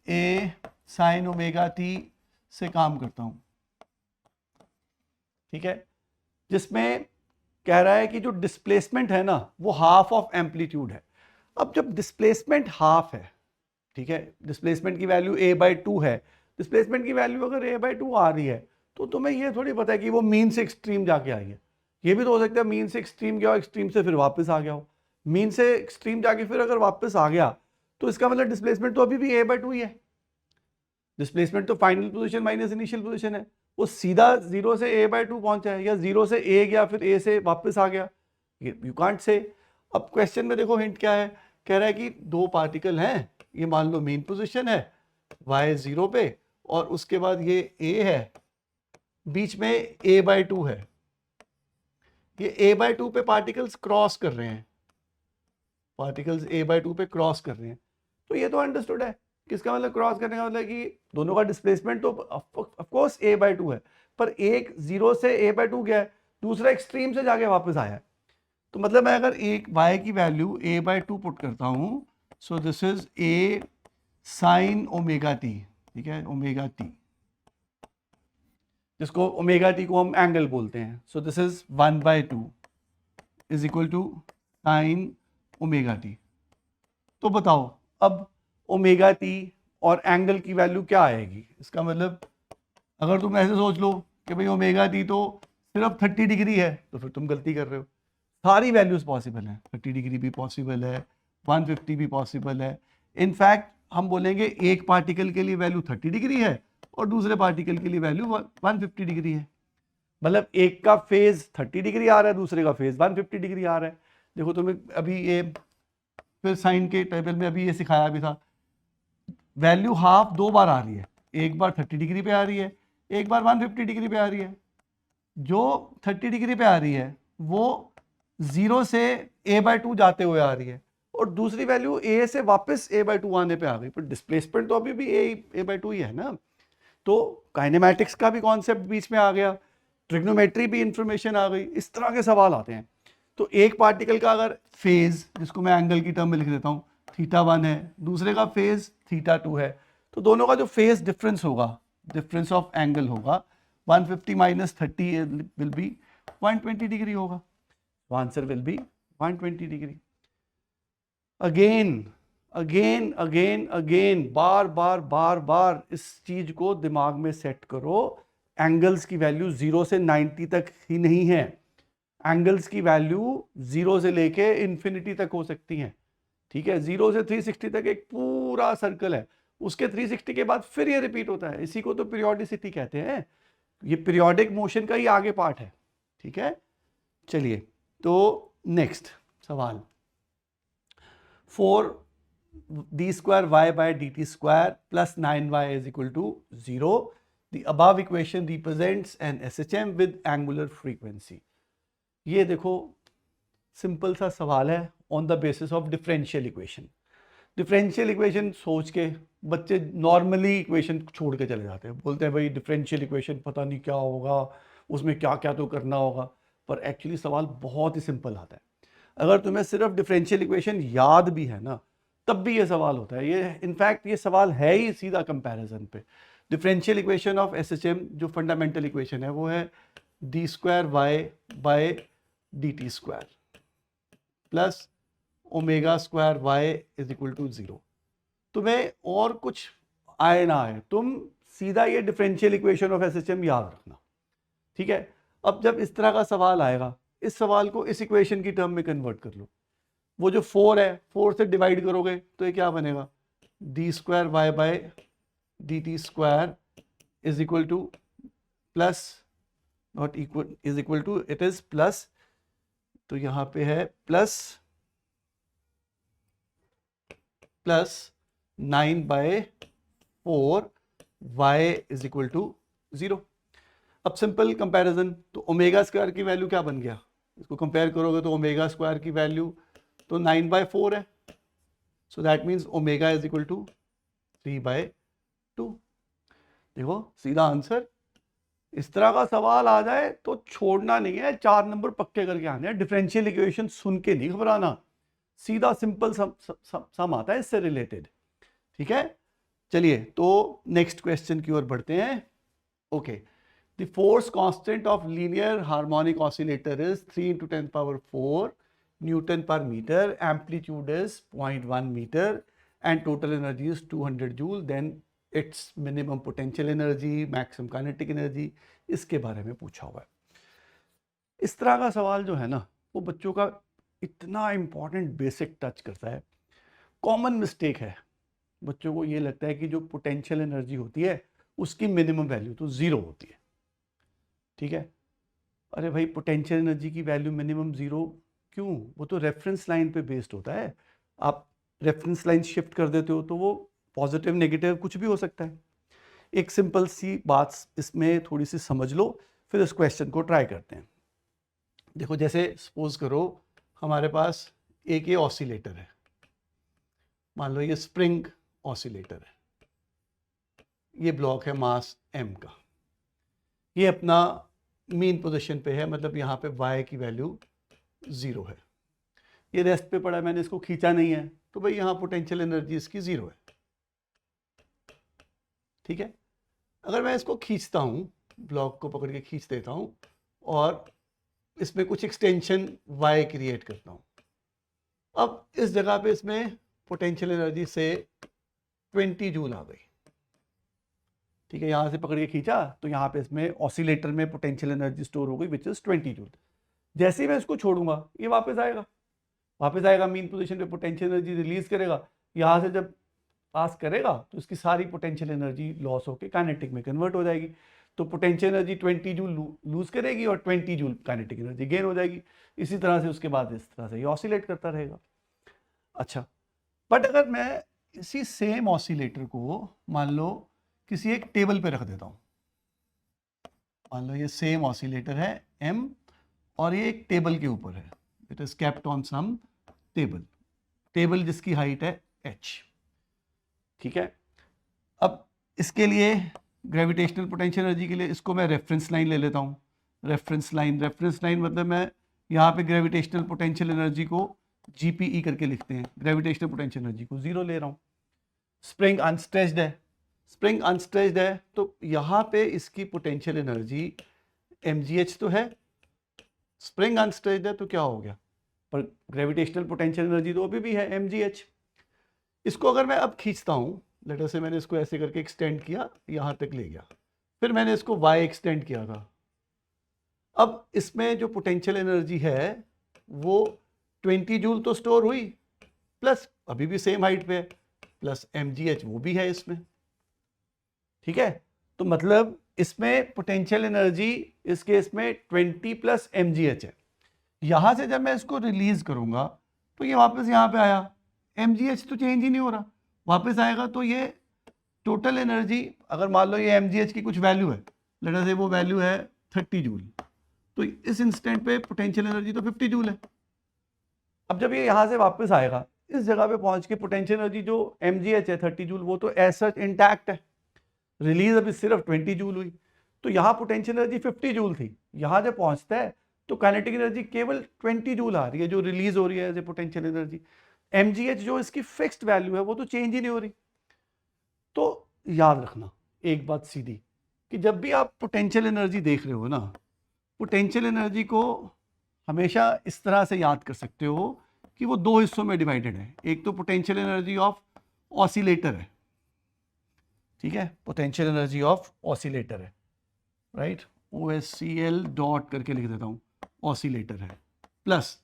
a sin ωt से काम करता हूँ, ठीक है, जिसमें कह रहा है कि जो डिस्प्लेसमेंट है ना वो हाफ ऑफ एम्पलीट्यूड है। अब जब डिस्प्लेसमेंट हाफ है, ठीक है, डिस्प्लेसमेंट की वैल्यू a/2 है, डिस्प्लेसमेंट की वैल्यू अगर a/2 आ रही है तो तुम्हें ये थोड़ी पता है कि वो मीन से एक्सट्रीम जाके आई है। ये भी तो हो सकता है मीन से एक्सट्रीम गया हो, एक्सट्रीम से फिर वापस आ गया हो। मीन से एक्सट्रीम जाके फिर अगर वापस आ गया तो इसका मतलब डिस्प्लेसमेंट तो अभी भी a/2 ही है। डिस्प्लेसमेंट तो final position minus initial position है, वो सीधा 0 से a/2 पहुंचा है या 0 से a गया फिर a से वापस आ गया, यू कांट से। अब क्वेश्चन में देखो हिंट क्या है, कह रहा है कि दो पार्टिकल हैं, ये मान लो मेन पोजीशन है y 0 पे, और उसके बाद ये a है, बीच में a/2 है। ये a/2 पे पार्टिकल्स क्रॉस कर रहे हैं, पार्टिकल्स a/2 पे क्रॉस कर रहे हैं, तो ये तो अंडरस्टूड है। किसका मतलब क्रॉस करने का मतलब कि दोनों का डिस्प्लेसमेंट तो ऑफ कोर्स a/2 है, पर एक 0 से a/2 गया है, दूसरा एक्सट्रीम से जाके वापस आया है। तो मतलब मैं अगर एक y की वैल्यू a/2 पुट करता हूं, सो this is a sin ωt, ठीक है, ωt, जिसको ωt को हम एंगल बोलते हैं। So this is 1/2 is equal to sin ωt। तो बताओ अब ωt और एंगल की वैल्यू क्या आएगी? इसका मतलब अगर तुम ऐसे सोच लो कि भाई ωt तो सिर्फ 30 डिग्री है, तो फिर तुम गलती कर रहे हो। सारी वैल्यूज पॉसिबल है, 30 डिग्री भी पॉसिबल है, 150 भी पॉसिबल है। इनफैक्ट हम बोलेंगे एक पार्टिकल के लिए वैल्यू 30 डिग्री है और दूसरे पार्टिकल के लिए वैल्यू 150 डिग्री है। मतलब एक का फेज 30 डिग्री आ रहा है, दूसरे का फेज 150 डिग्री आ रहा है। देखो तुम्हें अभी ये फिर साइन के टेबल में अभी ये सिखाया भी था, वैल्यू हाफ दो बार आ रही है, एक बार 30 डिग्री पे आ रही है, एक बार 150 डिग्री पे आ रही है। जो 30 डिग्री पे आ रही है वो 0 से a/2 जाते हुए आ रही है, और दूसरी वैल्यू a से वापस a/2 आने पे आ गई, पर डिस्प्लेसमेंट तो अभी भी a/2 ही है ना। तो काइनेमैटिक्स का भी कॉन्सेप्ट बीच में आ गया, ट्रिग्नोमेट्री भी इंफॉर्मेशन आ गई, इस तरह के सवाल आते हैं। तो एक पार्टिकल का अगर फेज, जिसको मैं एंगल की टर्म में लिख देता हूँ, θ1 है, दूसरे का फेज θ2 है, तो दोनों का जो फेज डिफरेंस होगा, डिफरेंस ऑफ एंगल होगा, 150 माइनस 30 विल बी 120 डिग्री होगा। Answer will be 120 degree. Again again again again, बार बार बार बार इस चीज को दिमाग में सेट करो। एंगल्स की वैल्यू 0 से 90 तक ही नहीं है, एंगल्स की वैल्यू 0 से लेके इन्फिनिटी तक हो सकती हैं। ठीक है, 0 से 360 तक एक पूरा सर्कल है, उसके 360 के बाद फिर ये रिपीट होता है, इसी को तो पीरियोडिसिटी कहते हैं। ये पीरियोडिक मोशन का ही आगे पार्ट है। ठीक है, चलिए तो नेक्स्ट सवाल, 4d square y by dt square plus 9y is equal to 0. The above equation represents an SHM with angular frequency. ये देखो सिंपल सा सवाल है on the basis of differential equation. Differential equation सोच के बच्चे नॉर्मली इक्वेशन छोड़ के चले जाते हैं, बोलते हैं भाई डिफरेंशियल इक्वेशन पता नहीं क्या होगा, उसमें क्या क्या तो करना होगा, पर एक्चुअली सवाल बहुत ही सिंपल आता है। अगर तुम्हें सिर्फ डिफरेंशियल इक्वेशन याद भी है ना, तब भी ये सवाल होता है। ये इनफैक्ट ये सवाल है ही सीधा कंपैरिजन पे। डिफरेंशियल इक्वेशन ऑफ SHM जो फंडामेंटल इक्वेशन है वो है d square y by d t square plus omega square y is equal to 0। तुम्हें और कुछ आए ना आए, तुम सीधा ये डिफरेंशियल इक्वेशन ऑफ SHM याद रखना। ठीक है, अब जब इस तरह का सवाल आएगा, इस सवाल को इस इक्वेशन की टर्म में कन्वर्ट कर लो। वो जो 4 है, 4 से डिवाइड करोगे तो ये क्या बनेगा, d square y by d t square is equal to plus, not equal, is equal to, it is plus, तो यहां पे है plus 9/4 y is equal to 0। अब सिंपल कंपैरिजन, तो ओमेगा स्क्वायर की वैल्यू क्या बन गया, इसको कंपेयर करोगे तो ओमेगा स्क्वायर की वैल्यू तो 9/4 है, so that means omega is equal to 3/2। देखो सीधा आंसर। इस तरह का सवाल आ जाए तो छोड़ना नहीं है, 4 नंबर पक्के करके आने हैं। डिफरेंशियल इक्वेशन सुन के नहीं घबराना, सीधा सिंपल सम आता है इससे रिलेटेड। ठीक है, चलिए तो नेक्स्ट क्वेश्चन की ओर बढ़ते हैं। Okay, the force constant of linear harmonic oscillator is 3 × 10⁴ newton per metre, amplitude is 0.1 metre and total energy is 200 joule, then its minimum potential energy, maximum kinetic energy, इसके बारे में पूछा हुआ है। इस तरह का सवाल जो है ना, वो बच्चों का इतना इंपॉर्टेंट बेसिक टच करता है। कॉमन मिस्टेक है, बच्चों को ये लगता है कि जो पोटेंशियल एनर्जी होती है उसकी मिनिमम वैल्यू तो 0 होती है। ठीक है, अरे भाई पोटेंशियल एनर्जी की वैल्यू मिनिमम 0 क्यों, वो तो रेफरेंस लाइन पे बेस्ड होता है। आप रेफरेंस लाइन शिफ्ट कर देते हो तो वो पॉजिटिव नेगेटिव कुछ भी हो सकता है। एक सिंपल सी बात इसमें थोड़ी सी समझ लो, फिर इस क्वेश्चन को ट्राई करते हैं। देखो जैसे सपोज करो हमारे पास एक ये ऑसिलेटर है, मान लो ये स्प्रिंग ऑसिलेटर है, ये ब्लॉक है मास m का, ये अपना मीन पोजीशन पे है, मतलब यहाँ पे y की वैल्यू 0 है, ये रेस्ट पे पड़ा है, मैंने इसको खींचा नहीं है, तो भाई यहाँ पोटेंशियल एनर्जी इसकी 0 है। ठीक है, अगर मैं इसको खींचता हूँ, ब्लॉक को पकड़ के खींच देता हूँ और इसमें कुछ एक्सटेंशन y क्रिएट करता हूँ, अब इस जगह पे इसमें पोटेंशियल एनर्जी से 20 जूल आ गई। ठीक है, यहाँ से पकड़ के खींचा तो यहाँ पे इसमें ऑसिलेटर में पोटेंशियल एनर्जी स्टोर हो गई विच इज 20 जूल। जैसे ही मैं इसको छोड़ूंगा ये वापस आएगा मीन पोजीशन पे, पोटेंशियल एनर्जी रिलीज करेगा, यहाँ से जब पास करेगा तो इसकी सारी पोटेंशियल एनर्जी लॉस होकर काइनेटिक में कन्वर्ट हो जाएगी। तो पोटेंशियल एनर्जी 20 जूल लूज करेगी और 20 जूल काइनेटिक एनर्जी गेन हो जाएगी। इसी तरह से उसके बाद इस तरह से ये ऑसिलेट करता रहेगा। अच्छा, बट अगर मैं इसी सेम ऑसिलेटर को मान लो किसी एक टेबल पे रख देता हूँ, मान लो ये सेम ऑसिलेटर है M और ये एक टेबल के ऊपर है, it is kept on some table जिसकी हाइट है h। ठीक है, अब इसके लिए ग्रेविटेशनल पोटेंशियल एनर्जी के लिए इसको मैं रेफरेंस लाइन ले लेता हूँ। रेफरेंस लाइन मतलब मैं यहाँ पे ग्रेविटेशनल पोटेंशियल एनर्जी को GPE करके लिखते हैं, ग्रेविटेशनल पोटेंशियल एनर्जी को 0 ले रहा हूँ। स्प्रिंग अनस्ट्रेच्ड है तो यहाँ पे इसकी पोटेंशियल एनर्जी mgh तो है, स्प्रिंग अनस्ट्रेच्ड है तो क्या हो गया, पर ग्रेविटेशनल पोटेंशियल एनर्जी तो अभी भी है mgh। इसको अगर मैं अब खींचता हूँ, लेटर से मैंने इसको ऐसे करके एक्सटेंड किया, यहाँ तक ले गया, फिर मैंने इसको y एक्सटेंड किया था। अब इसमें जो पोटेंशियल एनर्जी है वो 20 जूल तो स्टोर हुई, प्लस अभी भी सेम हाइट पे है, प्लस mgh वो भी है इसमें। ठीक है, तो मतलब इसमें पोटेंशियल एनर्जी इस केस में 20 प्लस mgh है। यहां से जब मैं इसको रिलीज करूंगा तो ये वापस यहाँ पे आया, mgh तो चेंज ही नहीं हो रहा, वापस आएगा तो ये टोटल एनर्जी, अगर मान लो ये mgh की कुछ वैल्यू है, लेट अस से वो वैल्यू है 30 जूल, तो इस इंस्टेंट पे पोटेंशियल एनर्जी तो 50 जूल है। अब जब ये यहाँ से वापस आएगा, इस जगह पे पहुंच के पोटेंशियल एनर्जी जो mgh है 30 जूल, वो तो ऐसा इंटैक्ट है, रिलीज अभी सिर्फ 20 जूल हुई, तो यहाँ पोटेंशियल एनर्जी 50 जूल थी, यहाँ जब पहुंचता है तो काइनेटिक एनर्जी केवल 20 जूल आ रही है जो रिलीज हो रही है as a potential energy. mgh जो इसकी फिक्स्ड वैल्यू है वो तो चेंज ही नहीं हो रही। तो याद रखना एक बात सीधी, कि जब भी आप पोटेंशियल एनर्जी देख रहे हो ना, पोटेंशियल एनर्जी को हमेशा इस तरह से याद कर सकते हो कि वो दो हिस्सों में डिवाइडेड है। एक तो पोटेंशियल एनर्जी ऑफ ऑसिलेटर है, ठीक है, पोटेंशियल एनर्जी ऑफ ऑसिलेटर है, राइट, OSCL डॉट करके लिख देता हूँ, ऑसिलेटर है, प्लस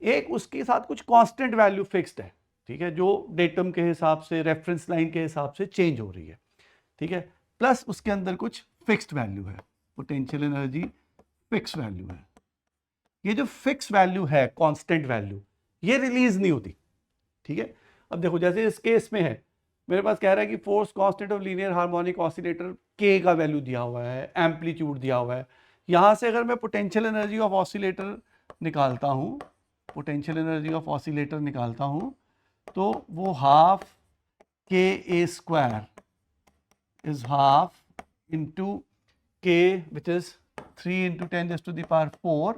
एक उसके साथ कुछ कांस्टेंट वैल्यू फिक्स्ड है, ठीक है, जो डेटम के हिसाब से, रेफरेंस लाइन के हिसाब से चेंज हो रही है, ठीक है, प्लस उसके अंदर कुछ फिक्स्ड वैल्यू है, पोटेंशियल एनर्जी फिक्स वैल्यू है। ये जो फिक्स वैल्यू है, कांस्टेंट वैल्यू, ये रिलीज नहीं होती, ठीक है। अब देखो जैसे इस केस में है, मेरे पास कह रहा है कि force constant of linear harmonic oscillator के का वैल्यू दिया हुआ है, एम्पलीट्यूड दिया हुआ है। यहां से अगर मैं पोटेंशियल एनर्जी ऑफ ऑसिलेटर निकालता हूं, पोटेंशियल एनर्जी ऑफ ऑसिलेटर निकालता हूं, तो वो हाफ के ए स्क्वायर इज हाफ इंटू के which is 3 into 10⁻⁴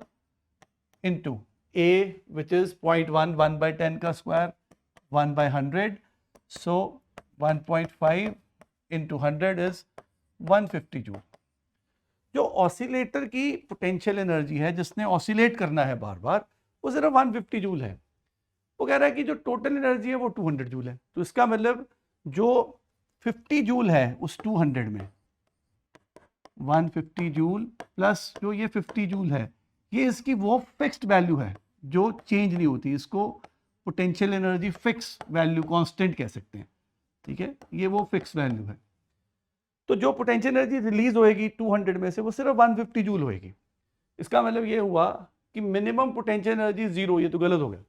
into A which is 0.1, 1/10 का square, 1/100, so 1.5 into 100 is 150 joule. जो ऑसिलेटर की पोटेंशियल एनर्जी है, जिसने ऑसिलेट करना है बार बार, वो सिर्फ 150 जूल है। वो कह रहा है कि जो टोटल एनर्जी है वो 200 जूल है। तो इसका मतलब जो 50 जूल है उस 200 में, 150 जूल प्लस जो ये 50 जूल है, ये इसकी वो फिक्स्ड वैल्यू है जो चेंज नहीं होती। इसको potential energy fix value, constant कह सकते हैं, ठीक है, ये वो फिक्स वैल्यू है। तो जो पोटेंशियल एनर्जी रिलीज होएगी 200 में से, वो सिर्फ 150 जूल होएगी। इसका मतलब ये हुआ कि मिनिमम पोटेंशियल एनर्जी जीरो, ये तो गलत हो गया।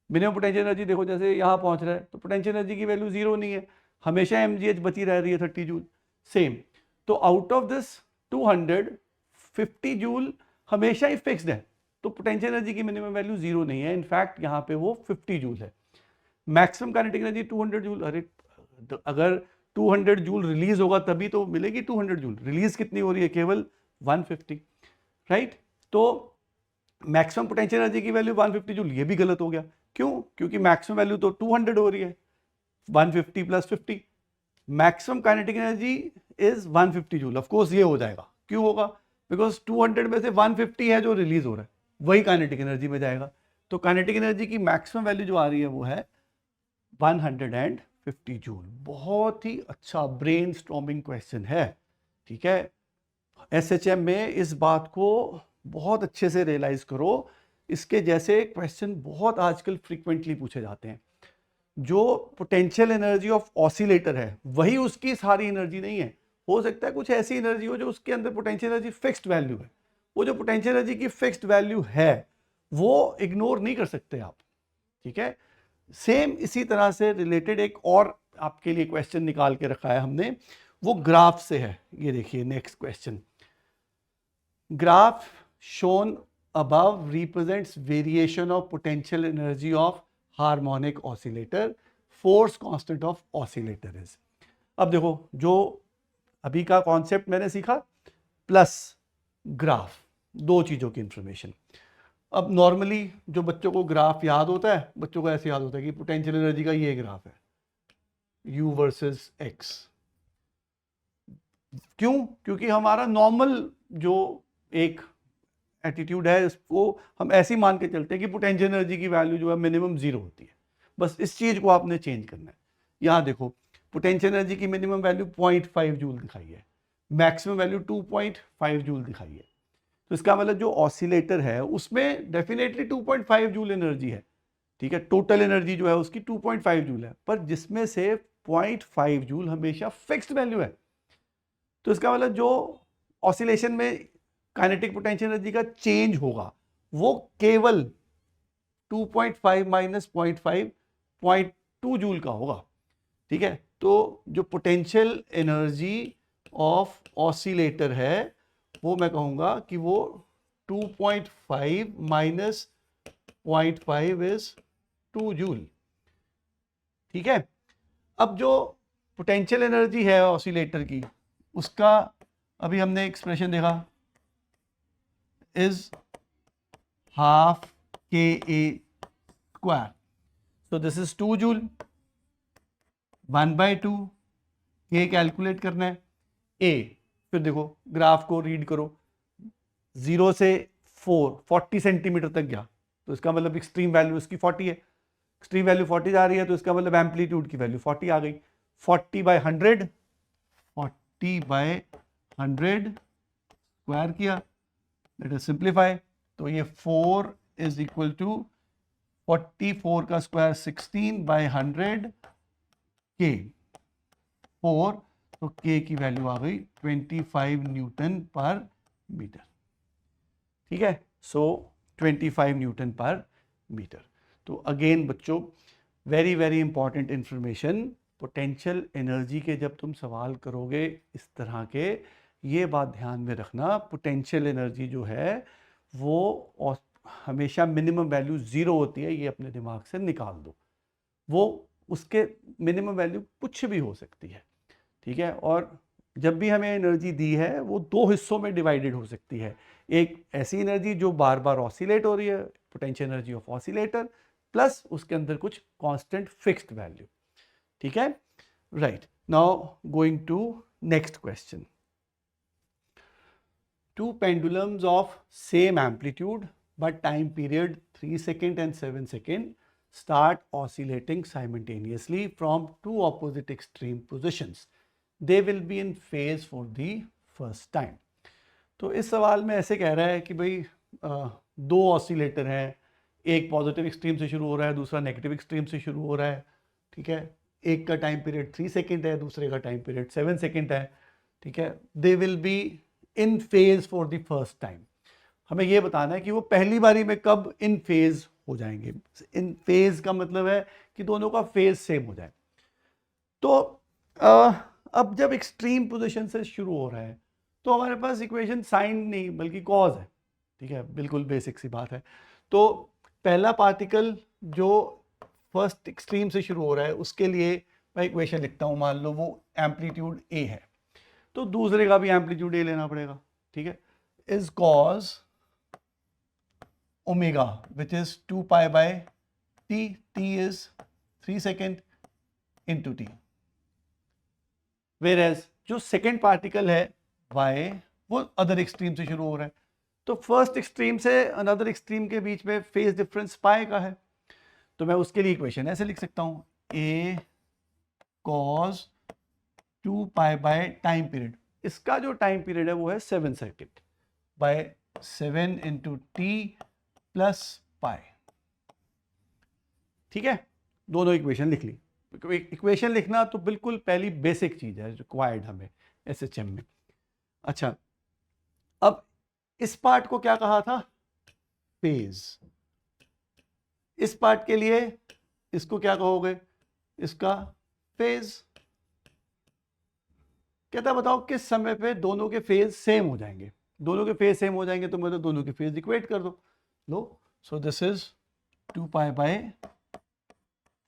मिनिमम पोटेंशियल एनर्जी देखो जैसे यहाँ पहुंच रहा है तो पोटेंशियल एनर्जी की वैल्यू जीरो नहीं है, हमेशा mgh बची रह रही है 30 जूल, सेम। तो आउट ऑफ दिस 200, 50 जूल हमेशा ही फिक्स्ड है, तो पोटेंशियल एनर्जी की मिनिमम वैल्यू जीरो नहीं है, इनफैक्ट यहाँ पे वो 50 जूल है। मैक्सिमम काइनेटिक एनर्जी 200 जूल, अरे तो अगर 200 जूल रिलीज होगा तभी तो मिलेगी 200 जूल, रिलीज कितनी हो रही है, केवल 150, राइट। तो मैक्सिमम पोटेंशियल एनर्जी की वैल्यू 150 जूल, ये भी गलत हो गया। क्यों? क्योंकि मैक्सिमम वैल्यू तो 200 हो रही है, 150 plus 50, maximum kinetic energy is 150 joule. Of course ये हो जाएगा, क्यों होगा, बिकॉज 200 में से 150 है जो रिलीज हो रहा है, वही काइनेटिक एनर्जी में जाएगा। तो काइनेटिक एनर्जी की मैक्सिमम वैल्यू जो आ रही है वो है 150 जूल। बहुत ही अच्छा ब्रेन स्टॉर्मिंग क्वेश्चन है, ठीक है। SHM में इस बात को बहुत अच्छे से रियलाइज करो, इसके जैसे क्वेश्चन बहुत आजकल फ्रीक्वेंटली पूछे जाते हैं। जो पोटेंशियल एनर्जी ऑफ ऑसिलेटर है वही उसकी सारी एनर्जी नहीं है, हो सकता है कुछ ऐसी एनर्जी हो जो उसके अंदर पोटेंशियल एनर्जी फिक्स्ड वैल्यू है। वो जो पोटेंशियल एनर्जी की फिक्स्ड वैल्यू है वो इग्नोर नहीं कर सकते आप, ठीक है। सेम इसी तरह से रिलेटेड एक और आपके लिए क्वेश्चन निकाल के रखा है हमने, वो ग्राफ से है। ये देखिए next question, graph shown above represents variation of potential energy of harmonic oscillator, force constant of oscillator is। अब देखो जो अभी का कॉन्सेप्ट मैंने सीखा प्लस ग्राफ, दो चीजों की इंफॉर्मेशन। अब नॉर्मली जो बच्चों को ग्राफ याद होता है, बच्चों को ऐसे याद होता है कि पोटेंशियल एनर्जी का ये ग्राफ है, U वर्सेस X। क्यों? क्योंकि हमारा नॉर्मल जो एक एटीट्यूड है इसको हम ऐसे ही मान के चलते हैं कि पोटेंशियल एनर्जी की वैल्यू जो है मिनिमम जीरो होती है। बस इस चीज को आपने चेंज करना है। यहाँ देखो पोटेंशियल एनर्जी की मिनिमम वैल्यू 0.5 जूल दिखाई है, मैक्सिमम वैल्यू 2.5 जूल दिखाई है। तो इसका मतलब जो ऑसिलेटर है उसमें डेफिनेटली 2.5 जूल एनर्जी है, ठीक है। टोटल एनर्जी जो है उसकी 2.5 जूल है, पर जिसमें से 0.5 जूल हमेशा फिक्स्ड वैल्यू है। तो इसका मतलब जो ऑसिलेशन में काइनेटिक पोटेंशियल एनर्जी का चेंज होगा वो केवल 2.5 माइनस 0.5 0.2 जूल का होगा, ठीक है। तो जो पोटेंशियल एनर्जी ऑफ ऑसिलेटर है वो मैं कहूंगा कि वो 2.5 माइनस 0.5 इज 2 जूल, ठीक है। अब जो पोटेंशियल एनर्जी है ऑसिलेटर की उसका अभी हमने एक्सप्रेशन देखा, इज हाफ के ए square, so this is 2 joule, 1/2 के कैलकुलेट करना है ए। फिर देखो ग्राफ को रीड करो, 0 से 40 सेंटीमीटर तक गया, तो इसका मतलब एक्सट्रीम वैल्यू इसकी 40 है, एक्सट्रीम वैल्यू 40 जा रही है, तो इसका मतलब एम्पलीट्यूड की वैल्यू 40 आ गई। 40/100 स्क्वायर किया, लेट अस सिंप्लीफाई, तो ये 4 इज इक्वल टू 44 का स्क्वायर 16/100 के 4, तो के की वैल्यू आ गई 25 न्यूटन पर मीटर, ठीक है। सो 25 न्यूटन पर मीटर। तो अगेन बच्चों very very important information, potential energy के जब तुम सवाल करोगे इस तरह के, ये बात ध्यान में रखना, पोटेंशियल एनर्जी जो है वो हमेशा मिनिमम वैल्यू 0 होती है, ये अपने दिमाग से निकाल दो। वो उसके मिनिमम वैल्यू कुछ भी हो सकती है, ठीक है। और जब भी हमें एनर्जी दी है वो 2 हिस्सों में डिवाइडेड हो सकती है, एक ऐसी एनर्जी जो बार बार ऑसिलेट हो रही है, potential energy of oscillator, plus उसके अंदर कुछ कांस्टेंट फिक्स्ड वैल्यू, ठीक है। Right, now going to next question. Two pendulums of same amplitude but time period 3 seconds and 7 seconds start oscillating simultaneously from two opposite extreme positions. They will be in phase for the first time. तो इस सवाल में ऐसे कह रहा है कि भाई दो ऑसिलेटर हैं, एक पॉजिटिव एक्सट्रीम से शुरू हो रहा है, दूसरा नेगेटिव एक्सट्रीम से शुरू हो रहा है, ठीक है। एक का टाइम पीरियड 3 सेकेंड है, दूसरे का टाइम पीरियड 7 सेकेंड है, ठीक है। दे will be in phase for the first time. हमें यह बताना है कि वो पहली बारी में कब इन फेज हो जाएंगे। इन फेज का मतलब है कि दोनों का फेज सेम हो जाए। तो अब जब एक्सट्रीम पोजीशन से शुरू हो रहा है तो हमारे पास इक्वेशन साइन नहीं बल्कि कॉज है, ठीक है, बिल्कुल बेसिक सी बात है। तो पहला पार्टिकल जो फर्स्ट एक्सट्रीम से शुरू हो रहा है उसके लिए मैं इक्वेशन लिखता हूं, मान लो वो एम्पलीट्यूड ए है, तो दूसरे का भी एम्पलीट्यूड ए लेना पड़ेगा, ठीक है। Is cos omega which is 2 pi bye T, T is 3 second into T. Whereas जो सेकेंड पार्टिकल है वाई वो अदर एक्सट्रीम से शुरू हो रहा है, तो फर्स्ट एक्सट्रीम से अनदर एक्सट्रीम के बीच में फेज डिफरेंस पाई का है, तो मैं उसके लिए इक्वेशन ऐसे लिख सकता हूं, A cos 2 pi by time period, इसका जो टाइम पीरियड है वो है 7 second, by 7 into T plus pi, ठीक है। दोनों इक्वेशन लिख ली। इक्वेशन लिखना तो बिल्कुल पहली बेसिक चीज है रिक्वायर्ड हमें एसएचएम में। अच्छा, अब इस पार्ट को क्या कहा था, फेज। इस पार्ट के लिए इसको क्या कहोगे, इसका फेज। कहता बताओ किस समय पे दोनों के फेज सेम हो जाएंगे। दोनों के फेज सेम हो जाएंगे तो मतलब दोनों के फेज इक्वेट कर दो। लो, so this is 2 pi by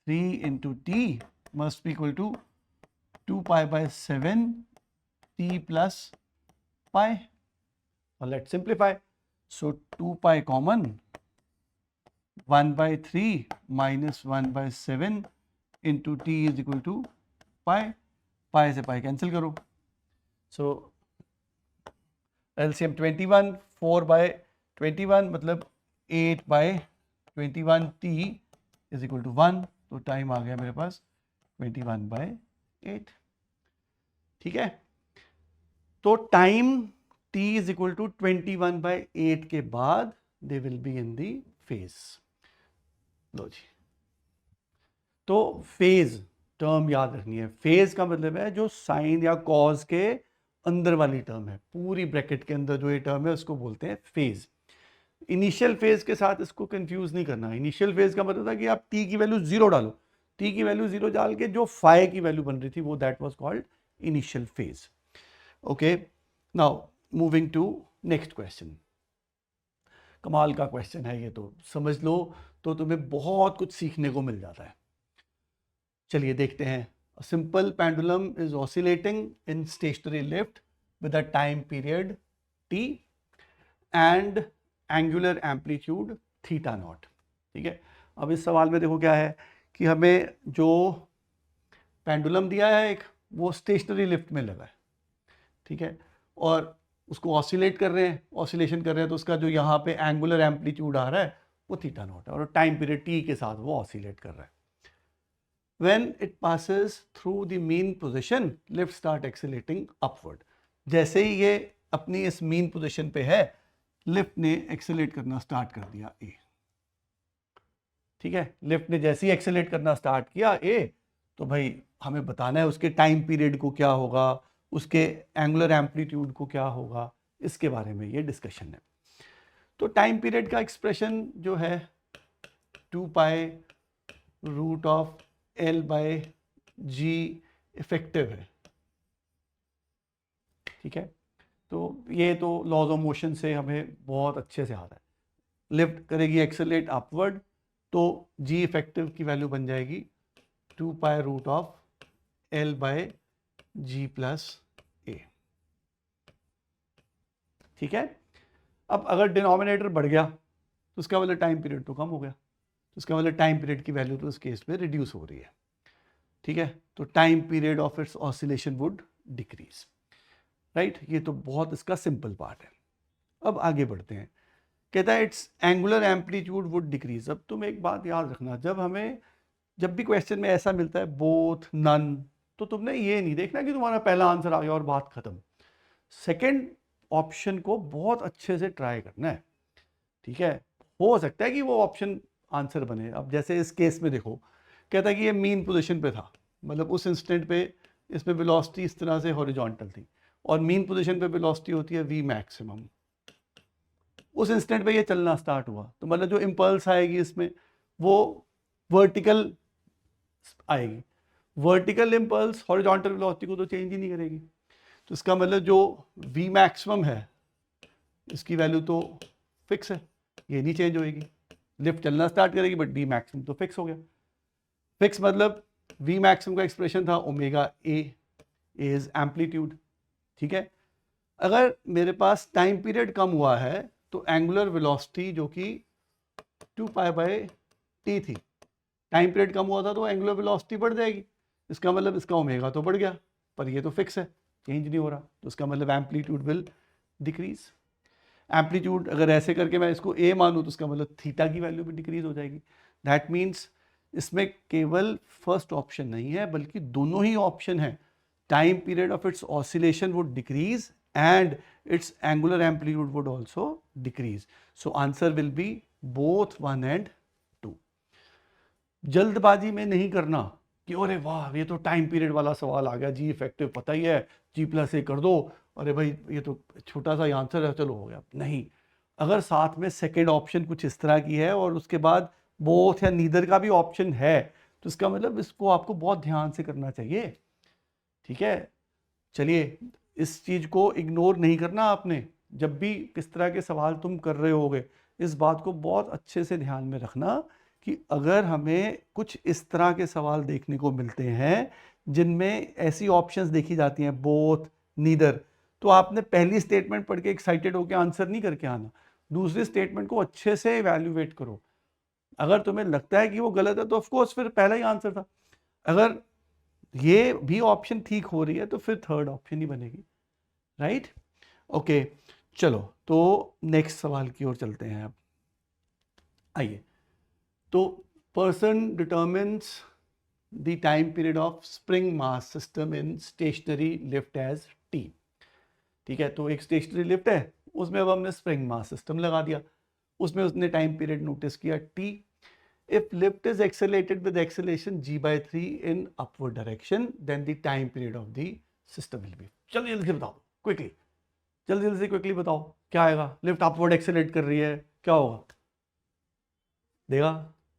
3 into T must be equal to 2 pi by 7 T plus pi, और let's simplify. So 2 pi common, 1 by 3 minus 1 by 7 into T is equal to pi, pi से pi cancel करो। सो LCM 21, 4 bye 21 मतलब 8 by 21 t is equal to 1, तो time आ गया मेरे पास 21/8। ठीक है, तो time t is equal to 21/8 के बाद they will be in the phase. लो जी, तो फेज टर्म याद रखनी है। फेज का मतलब है जो साइन या कॉज के अंदर वाली टर्म है, पूरी ब्रैकेट के अंदर जो ये टर्म है उसको बोलते हैं फेज। इनिशियल फेज के साथ इसको कंफ्यूज नहीं करना। इनिशियल फेज का मतलब था कि आप t की वैल्यू 0 डालो, t की वैल्यू 0 डाल के जो फाई की वैल्यू बन रही थी वो that was called initial phase. Okay, now moving to next question. कमाल का क्वेश्चन है ये, तो समझ लो तो तुम्हें बहुत कुछ सीखने को मिल जाता है। चलिए देखते हैं। Simple pendulum is oscillating in stationary lift with a time period t and angular amplitude theta naught. ठीक है, अब इस सवाल में देखो क्या है कि हमें जो पेंडुलम दिया है एक, वो स्टेशनरी लिफ्ट में लगा है। ठीक है, और उसको ऑसिलेट कर रहे हैं, ऑसिलेशन कर रहे हैं, तो उसका जो यहाँ पे एंगुलर एम्पलीट्यूड आ रहा है वो थीटा नॉट है, और टाइम पीरियड t के साथ वो ऑसिलेट कर रहा है। When it passes through the mean position, lift start accelerating upward. जैसे ही ये अपनी इस मीन पोजीशन पे है, लिफ्ट ने एक्सेलेरेट करना स्टार्ट कर दिया ए। ठीक है, लिफ्ट ने जैसे ही एक्सेलेरेट करना स्टार्ट किया ए, तो भाई हमें बताना है उसके टाइम पीरियड को क्या होगा, उसके एंगुलर एम्पलीट्यूड को क्या होगा, इसके बारे में ये डिस्कशन है। तो टाइम पीरियड का एक्सप्रेशन जो है 2π√L/g इफेक्टिव है। ठीक है, तो ये तो लॉज ऑफ मोशन से हमें बहुत अच्छे से आता है। लिफ्ट करेगी एक्सेलरेट अपवर्ड, तो जी इफेक्टिव की वैल्यू बन जाएगी 2π√L/g+a। ठीक है, अब अगर डिनोमिनेटर बढ़ गया तो उसका मतलब टाइम पीरियड तो कम हो गया, तो उसका मतलब टाइम पीरियड की वैल्यू तो उस केस में रिड्यूस हो रही है। ठीक है, तो time period of its oscillation would decrease. Right, ये तो बहुत इसका सिंपल पार्ट है। अब आगे बढ़ते हैं। कहता है it's angular amplitude would decrease. अब तुम एक बात याद रखना, जब भी क्वेश्चन में ऐसा मिलता है बोथ नन, तो तुमने ये नहीं देखना कि तुम्हारा पहला आंसर आ गया और बात खत्म। सेकंड ऑप्शन को बहुत अच्छे से ट्राई करना है। ठीक है, हो सकता है कि वो ऑप्शन आंसर बने। अब जैसे इस केस में देखो, कहता है कि ये मीन पोजीशन पे था, मतलब उस इंस्टेंट पे इसमें वेलोसिटी इस तरह से हॉरिजॉन्टल थी, और मीन पोजीशन पे वेलोसिटी होती है v मैक्सिमम। उस इंस्टेंट पे ये चलना स्टार्ट हुआ, तो मतलब जो इम्पल्स आएगी इसमें वो वर्टिकल आएगी। वर्टिकल इम्पल्स हॉरिजॉन्टल वेलोसिटी को तो चेंज ही नहीं करेगी, तो इसका मतलब जो v मैक्सिमम है इसकी वैल्यू तो फिक्स है, ये नहीं चेंज होएगी। लिफ्ट चलना स्टार्ट करेगी बट v मैक्सिमम तो फिक्स हो गया। फिक्स मतलब v मैक्सिमम का एक्सप्रेशन था ओमेगा a इज एम्पलीट्यूड। ठीक है, अगर मेरे पास टाइम पीरियड कम हुआ है तो एंगुलर वेलोसिटी जो कि 2π/t थी, टाइम पीरियड कम हुआ था तो एंगुलर वेलोसिटी बढ़ जाएगी। इसका मतलब इसका ओमेगा तो बढ़ गया, पर ये तो फिक्स है, चेंज नहीं हो रहा, तो इसका मतलब एम्पलीट्यूड विल डिक्रीज। एम्पलीट्यूड अगर ऐसे करके मैं इसको a मानूँ तो इसका मतलब थीटा की वैल्यू भी डिक्रीज हो जाएगी। दैट मीन्स इसमें केवल फर्स्ट ऑप्शन नहीं है बल्कि दोनों ही ऑप्शन है। Time period of its oscillation would decrease and its angular amplitude would also decrease. So answer will be both 1 and 2. जल्दबाजी में नहीं करना कि अरे वाह ये तो टाइम पीरियड वाला सवाल आ गया, जी इफेक्टिव पता ही है, g+a कर दो, अरे भाई ये तो छोटा सा आंसर है, चलो हो गया। नहीं, अगर साथ में सेकेंड ऑप्शन कुछ इस तरह की है और उसके बाद बोथ या नीदर का भी ऑप्शन है, तो इसका मतलब इसको आपको बहुत ध्यान से करना चाहिए। ठीक है, चलिए इस चीज़ को इग्नोर नहीं करना आपने। जब भी किस तरह के सवाल तुम कर रहे होगे, इस बात को बहुत अच्छे से ध्यान में रखना कि अगर हमें कुछ इस तरह के सवाल देखने को मिलते हैं जिनमें ऐसी ऑप्शंस देखी जाती हैं बोथ नीदर, तो आपने पहली स्टेटमेंट पढ़ के एक्साइटेड होकर आंसर नहीं करके आना, दूसरी स्टेटमेंट को अच्छे से इवैल्यूएट करो। अगर तुम्हें लगता है कि वो गलत है तो ऑफकोर्स फिर पहला ही आंसर था, अगर ये भी ऑप्शन ठीक हो रही है तो फिर थर्ड ऑप्शन ही बनेगी। राइट, ओके, चलो तो नेक्स्ट सवाल की ओर चलते हैं। अब आइए, तो person determines the time period of spring mass system in stationary lift as T. ठीक है, तो एक स्टेशनरी लिफ्ट है, उसमें अब हमने स्प्रिंग मास सिस्टम लगा दिया, उसमें उसने टाइम पीरियड नोटिस किया T. If lift is accelerated with acceleration g/3 in upward direction, then the time period of the system will be. जल्दी जल्दी से बताओ, क्विकली, जल्दी जल्दी से क्विकली बताओ क्या आएगा। लिफ्ट अपवर्ड एक्सेलरेट कर रही है, क्या होगा? देखा,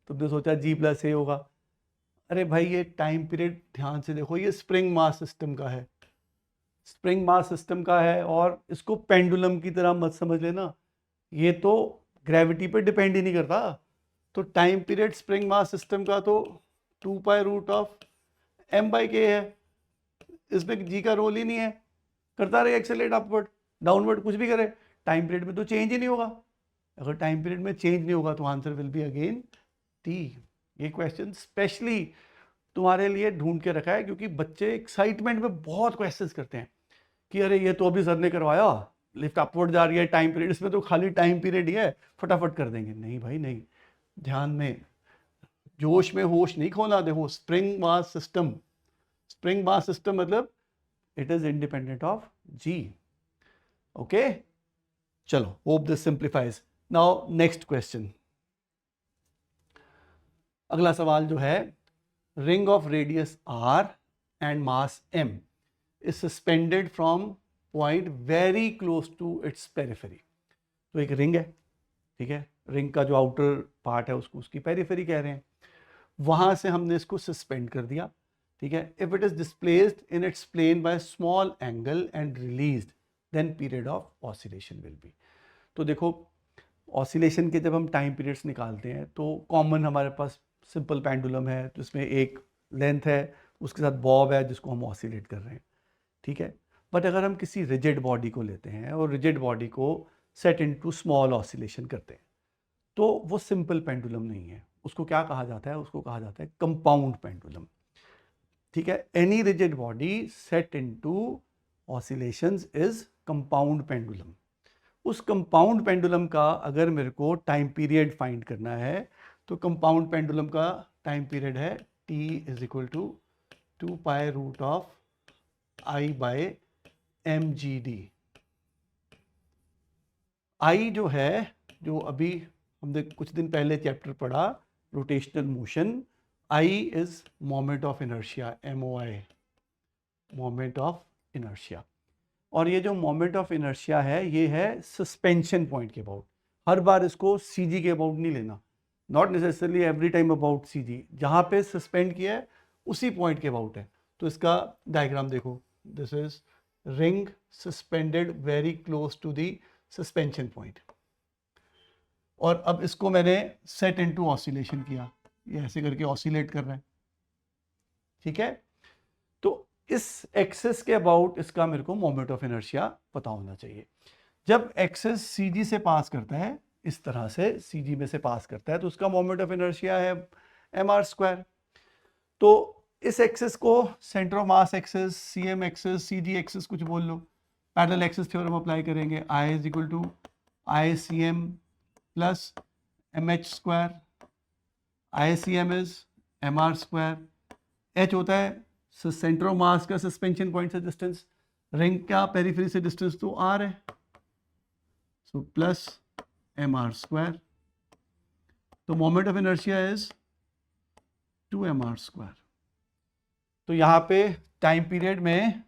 तुमने सोचा g+a होगा। अरे भाई ये टाइम पीरियड ध्यान से देखो, ये स्प्रिंग मास सिस्टम का है, स्प्रिंग मास सिस्टम का है, और इसको पेंडुलम की तरह मत समझ लेना, ये तो ग्रेविटी पर डिपेंड ही नहीं करता। तो time period spring mass system का तो 2π√m/k है, इसमें जी का रोल ही नहीं है, करता रहे एक्सेलरेट अपवर्ड डाउनवर्ड, कुछ भी करे, टाइम पीरियड में तो चेंज ही नहीं होगा। अगर टाइम पीरियड में चेंज नहीं होगा तो answer will be again T. ये क्वेश्चन स्पेशली तुम्हारे लिए ढूंढ के रखा है, क्योंकि बच्चे एक्साइटमेंट में बहुत क्वेश्चंस करते हैं कि अरे ये तो अभी सर ने करवाया, लिफ्ट अपवर्ड जा रही है, टाइम पीरियड, इसमें तो खाली टाइम पीरियड ही है, फटाफट कर देंगे। नहीं भाई नहीं, ध्यान में, जोश में होश नहीं खोना। देखो spring mass system, spring mass system मतलब it is independent of G. Okay, चलो, hope this simplifies. Now next question, अगला सवाल जो है, ring of radius R and mass M is suspended from point very close to its periphery. तो एक ring है, ठीक है, रिंग का जो आउटर पार्ट है उसको उसकी पेरिफेरी कह रहे हैं, वहां से हमने इसको सस्पेंड कर दिया। ठीक है, if it is displaced in its plane by small angle and released, then period of oscillation will be. तो देखो, ऑसिलेशन के जब हम टाइम पीरियड्स निकालते हैं तो कॉमन हमारे पास सिंपल पेंडुलम है, तो इसमें एक लेंथ है, उसके साथ बॉब है जिसको हम ऑसिलेट कर रहे हैं। ठीक है, बट अगर हम किसी रिजिड बॉडी को लेते हैं और रिजिड बॉडी को सेट इनटू स्मॉल ऑसिलेशन करते हैं, तो वो सिंपल पेंडुलम नहीं है, उसको क्या कहा जाता है? उसको कहा जाता है कंपाउंड पेंडुलम। ठीक है, any rigid body set into oscillations is compound pendulum. उस कंपाउंड पेंडुलम का अगर मेरे को टाइम पीरियड फाइंड करना है, तो कंपाउंड पेंडुलम का टाइम पीरियड है t is equal to 2π√I/mgd। I जो है, जो अभी हमने कुछ दिन पहले चैप्टर पढ़ा, rotational motion, I is moment of inertia, MOI, moment of inertia. और ये जो मोमेंट ऑफ इनर्शिया है, ये है सस्पेंशन पॉइंट के अबाउट। हर बार इसको CG के अबाउट नहीं लेना, not necessarily every time about CG, जहाँ पे सस्पेंड किया है उसी पॉइंट के अबाउट है। तो इसका डायग्राम देखो, this is ring suspended very close to the suspension point, और अब इसको मैंने सेट इनटू ऑसिलेशन किया, ये ऐसे करके ऑसिलेट कर रहा है। ठीक है, तो इस एक्सिस के अबाउट इसका मेरे को मोमेंट ऑफ इनर्शिया पता होना चाहिए। जब एक्सिस CG से पास करता है, इस तरह से CG में से पास करता है, तो उसका मोमेंट ऑफ इनर्शिया है mr²। तो इस एक्सिस को centre of mass axis, CM axis, CG axis कुछ बोल लो, पैरेलल एक्सिस थ्योरम अप्लाई करेंगे, I is equal to ICM plus mh², ICM is mr², h होता है सेंटर ऑफ मास का सस्पेंशन पॉइंट से डिस्टेंस, रिंग का पेरिफेरी से डिस्टेंस तो r है, सो प्लस mr²। तो moment of inertia is 2mr²। तो यहाँ पे टाइम पीरियड में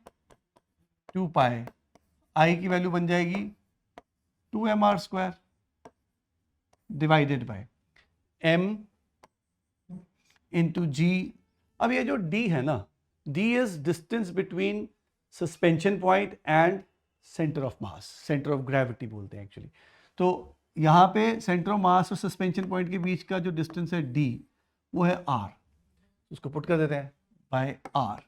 2π, I की वैल्यू बन जाएगी 2mr² divided by m into G. अब ये जो d है ना, d is distance between suspension point and centre of mass, centre of gravity बोलते हैं एक्चुअली। तो यहाँ पे सेंटर ऑफ मास और सस्पेंशन पॉइंट के बीच का जो डिस्टेंस है d, वो है r, उसको पुट कर देते हैं बाय r।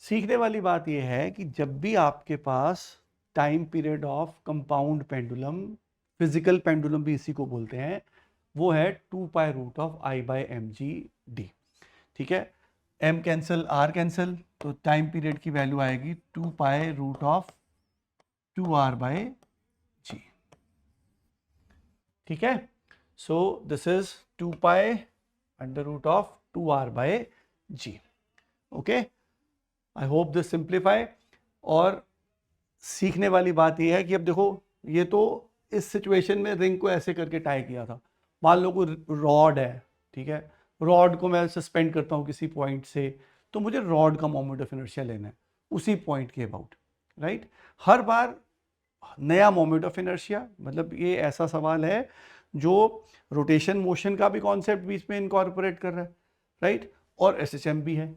सीखने वाली बात यह है कि जब भी आपके पास time period of compound pendulum, physical pendulum भी इसी को बोलते हैं, वो है 2π√I/mgd। ठीक है, m कैंसिल, r कैंसिल, तो टाइम पीरियड की वैल्यू आएगी 2π√2r/g। ठीक है, so this is 2π√2r/g। 2r/g। Okay, I hope this simplify. और सीखने वाली बात यह है कि अब देखो, ये तो इस सिचुएशन में रिंग को ऐसे करके टाई किया था। मान लो कोई रॉड है, ठीक है, रॉड को मैं सस्पेंड करता हूँ किसी पॉइंट से, तो मुझे रॉड का मोमेंट ऑफ इनर्शिया लेना है उसी पॉइंट के अबाउट, राइट। हर बार नया मोमेंट ऑफ इनर्शिया, मतलब ये ऐसा सवाल है जो रोटेशन मोशन का भी कॉन्सेप्ट बीच में इनकॉर्पोरेट कर रहा है, राइट, और एसएचएम भी है।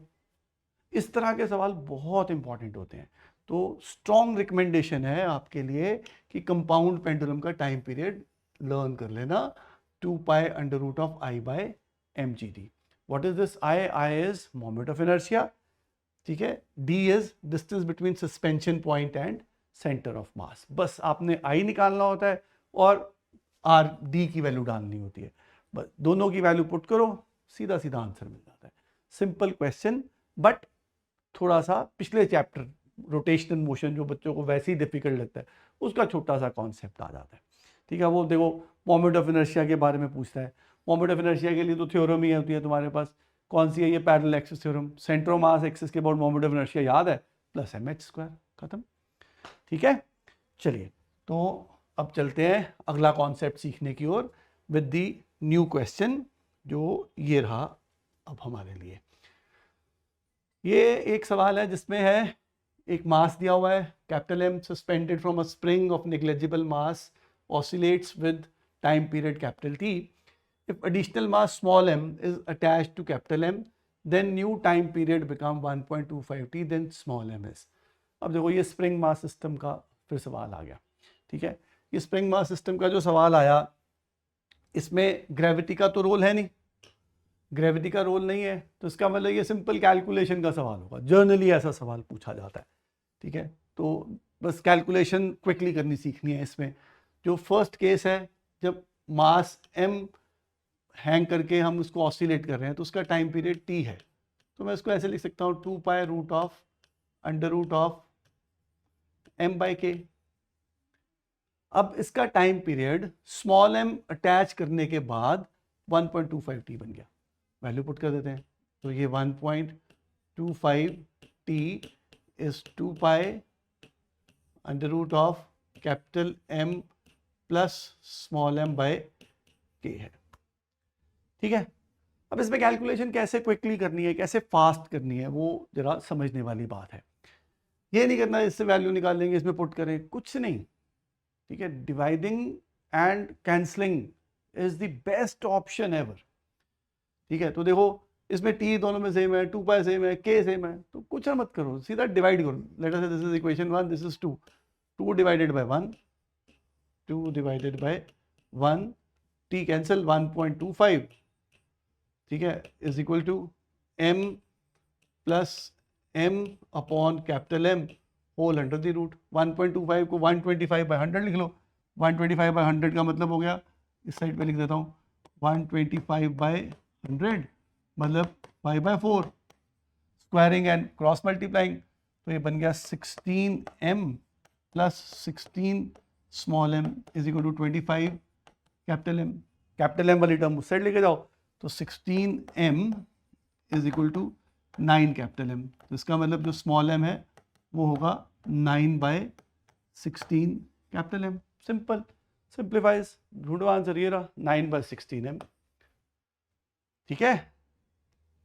इस तरह के सवाल बहुत इंपॉर्टेंट होते हैं। तो स्ट्रॉन्ग रिकमेंडेशन है आपके लिए कि कंपाउंड पेंडुलम का टाइम पीरियड लर्न कर लेना, 2π√i/mgd। What is this? I is moment of inertia, ठीक है, D is distance between suspension point and centre of मास। बस आपने आई निकालना होता है और आर डी की वैल्यू डालनी होती है, बस दोनों की वैल्यू पुट करो, सीधा सीधा आंसर मिल जाता है। सिंपल क्वेश्चन, बट थोड़ा सा पिछले चैप्टर रोटेशनल मोशन जो बच्चों को वैसे ही डिफिकल्ट लगता है, उसका छोटा सा कॉन्सेप्ट आ जाता है, ठीक है। वो देखो, मोमेंट ऑफ इनर्शिया के बारे में पूछता है। मोमेंट ऑफ इनर्शिया के लिए तो थ्योरम ही होती है तुम्हारे पास, कौन सी है ये? Parallel axis theorem. Centre of mass axis के अबाउट मोमेंट ऑफ इनर्शिया याद है, प्लस mh², खत्म, ठीक है। चलिए, तो अब चलते हैं अगला कॉन्सेप्ट सीखने की ओर विद द न्यू क्वेश्चन, जो ये रहा अब हमारे लिए। ये एक सवाल है जिसमें है एक मास दिया हुआ है, capital M, suspended from a spring of negligible mass, oscillates with time period capital T। If additional mass small m is attached to capital M, then new time period become 1.25 t, then small m is. अब देखो, ये spring mass system का फिर सवाल आ गया, ठीक है। ये स्प्रिंग मास सिस्टम का जो सवाल आया, इसमें ग्रेविटी का तो रोल है नहीं, ग्रेविटी का रोल नहीं है, तो इसका मतलब ये सिंपल कैलकुलेशन का सवाल होगा। जर्नली ऐसा सवाल पूछा जाता है, ठीक है। तो बस कैलकुलेशन क्विकली करनी सीखनी है इसमें। जो फर्स्ट केस है, जब मास m हैंग करके हम उसको ऑसिलेट कर रहे हैं, तो उसका टाइम पीरियड t है, तो मैं इसको ऐसे लिख सकता हूँ 2π√m/k। अब इसका time period small m attach करने के बाद 1.25 t बन गया, वैल्यू पुट कर देते हैं, तो ये 1.25 t is two pi root capital M plus small m/k है, ठीक है। अब इसमें कैलकुलेशन कैसे क्विकली करनी है, कैसे फास्ट करनी है, वो जरा समझने वाली बात है। ये नहीं करना इससे वैल्यू निकाल लेंगे, इसमें पुट करें, कुछ नहीं, ठीक है। Dividing and cancelling is the best option ever, ठीक है। तो देखो, इसमें t दोनों में सेम है, 2π सेम है, k सेम है, तो कुछ मत करो, सीधा डिवाइड करो। Let us say this is equation 1, this is 2, 2 divided by 1, 2 divided by 1, t cancel, 1.25, ठीक है, is equal to m plus m upon capital M whole under the root. 1.25 को 125/100 लिख लो, 125/100 का मतलब हो गया, इस साइड पे लिख देता हूँ 125/100, मतलब 5/4, स्क्वायरिंग एंड क्रॉस मल्टीप्लाइंग, तो ये बन गया 16m plus 16 small m is equal to 25 capital M। Capital M वाली टर्म उस साइड लेके जाओ, तो 16m is equal to 9 capital M। तो इसका मतलब जो स्मॉल m है वो होगा 9/16 कैपिटल M। सिंपल, सिंप्लीफाइज, ढूंढो आंसर, ये रहा 9/16m, ठीक है।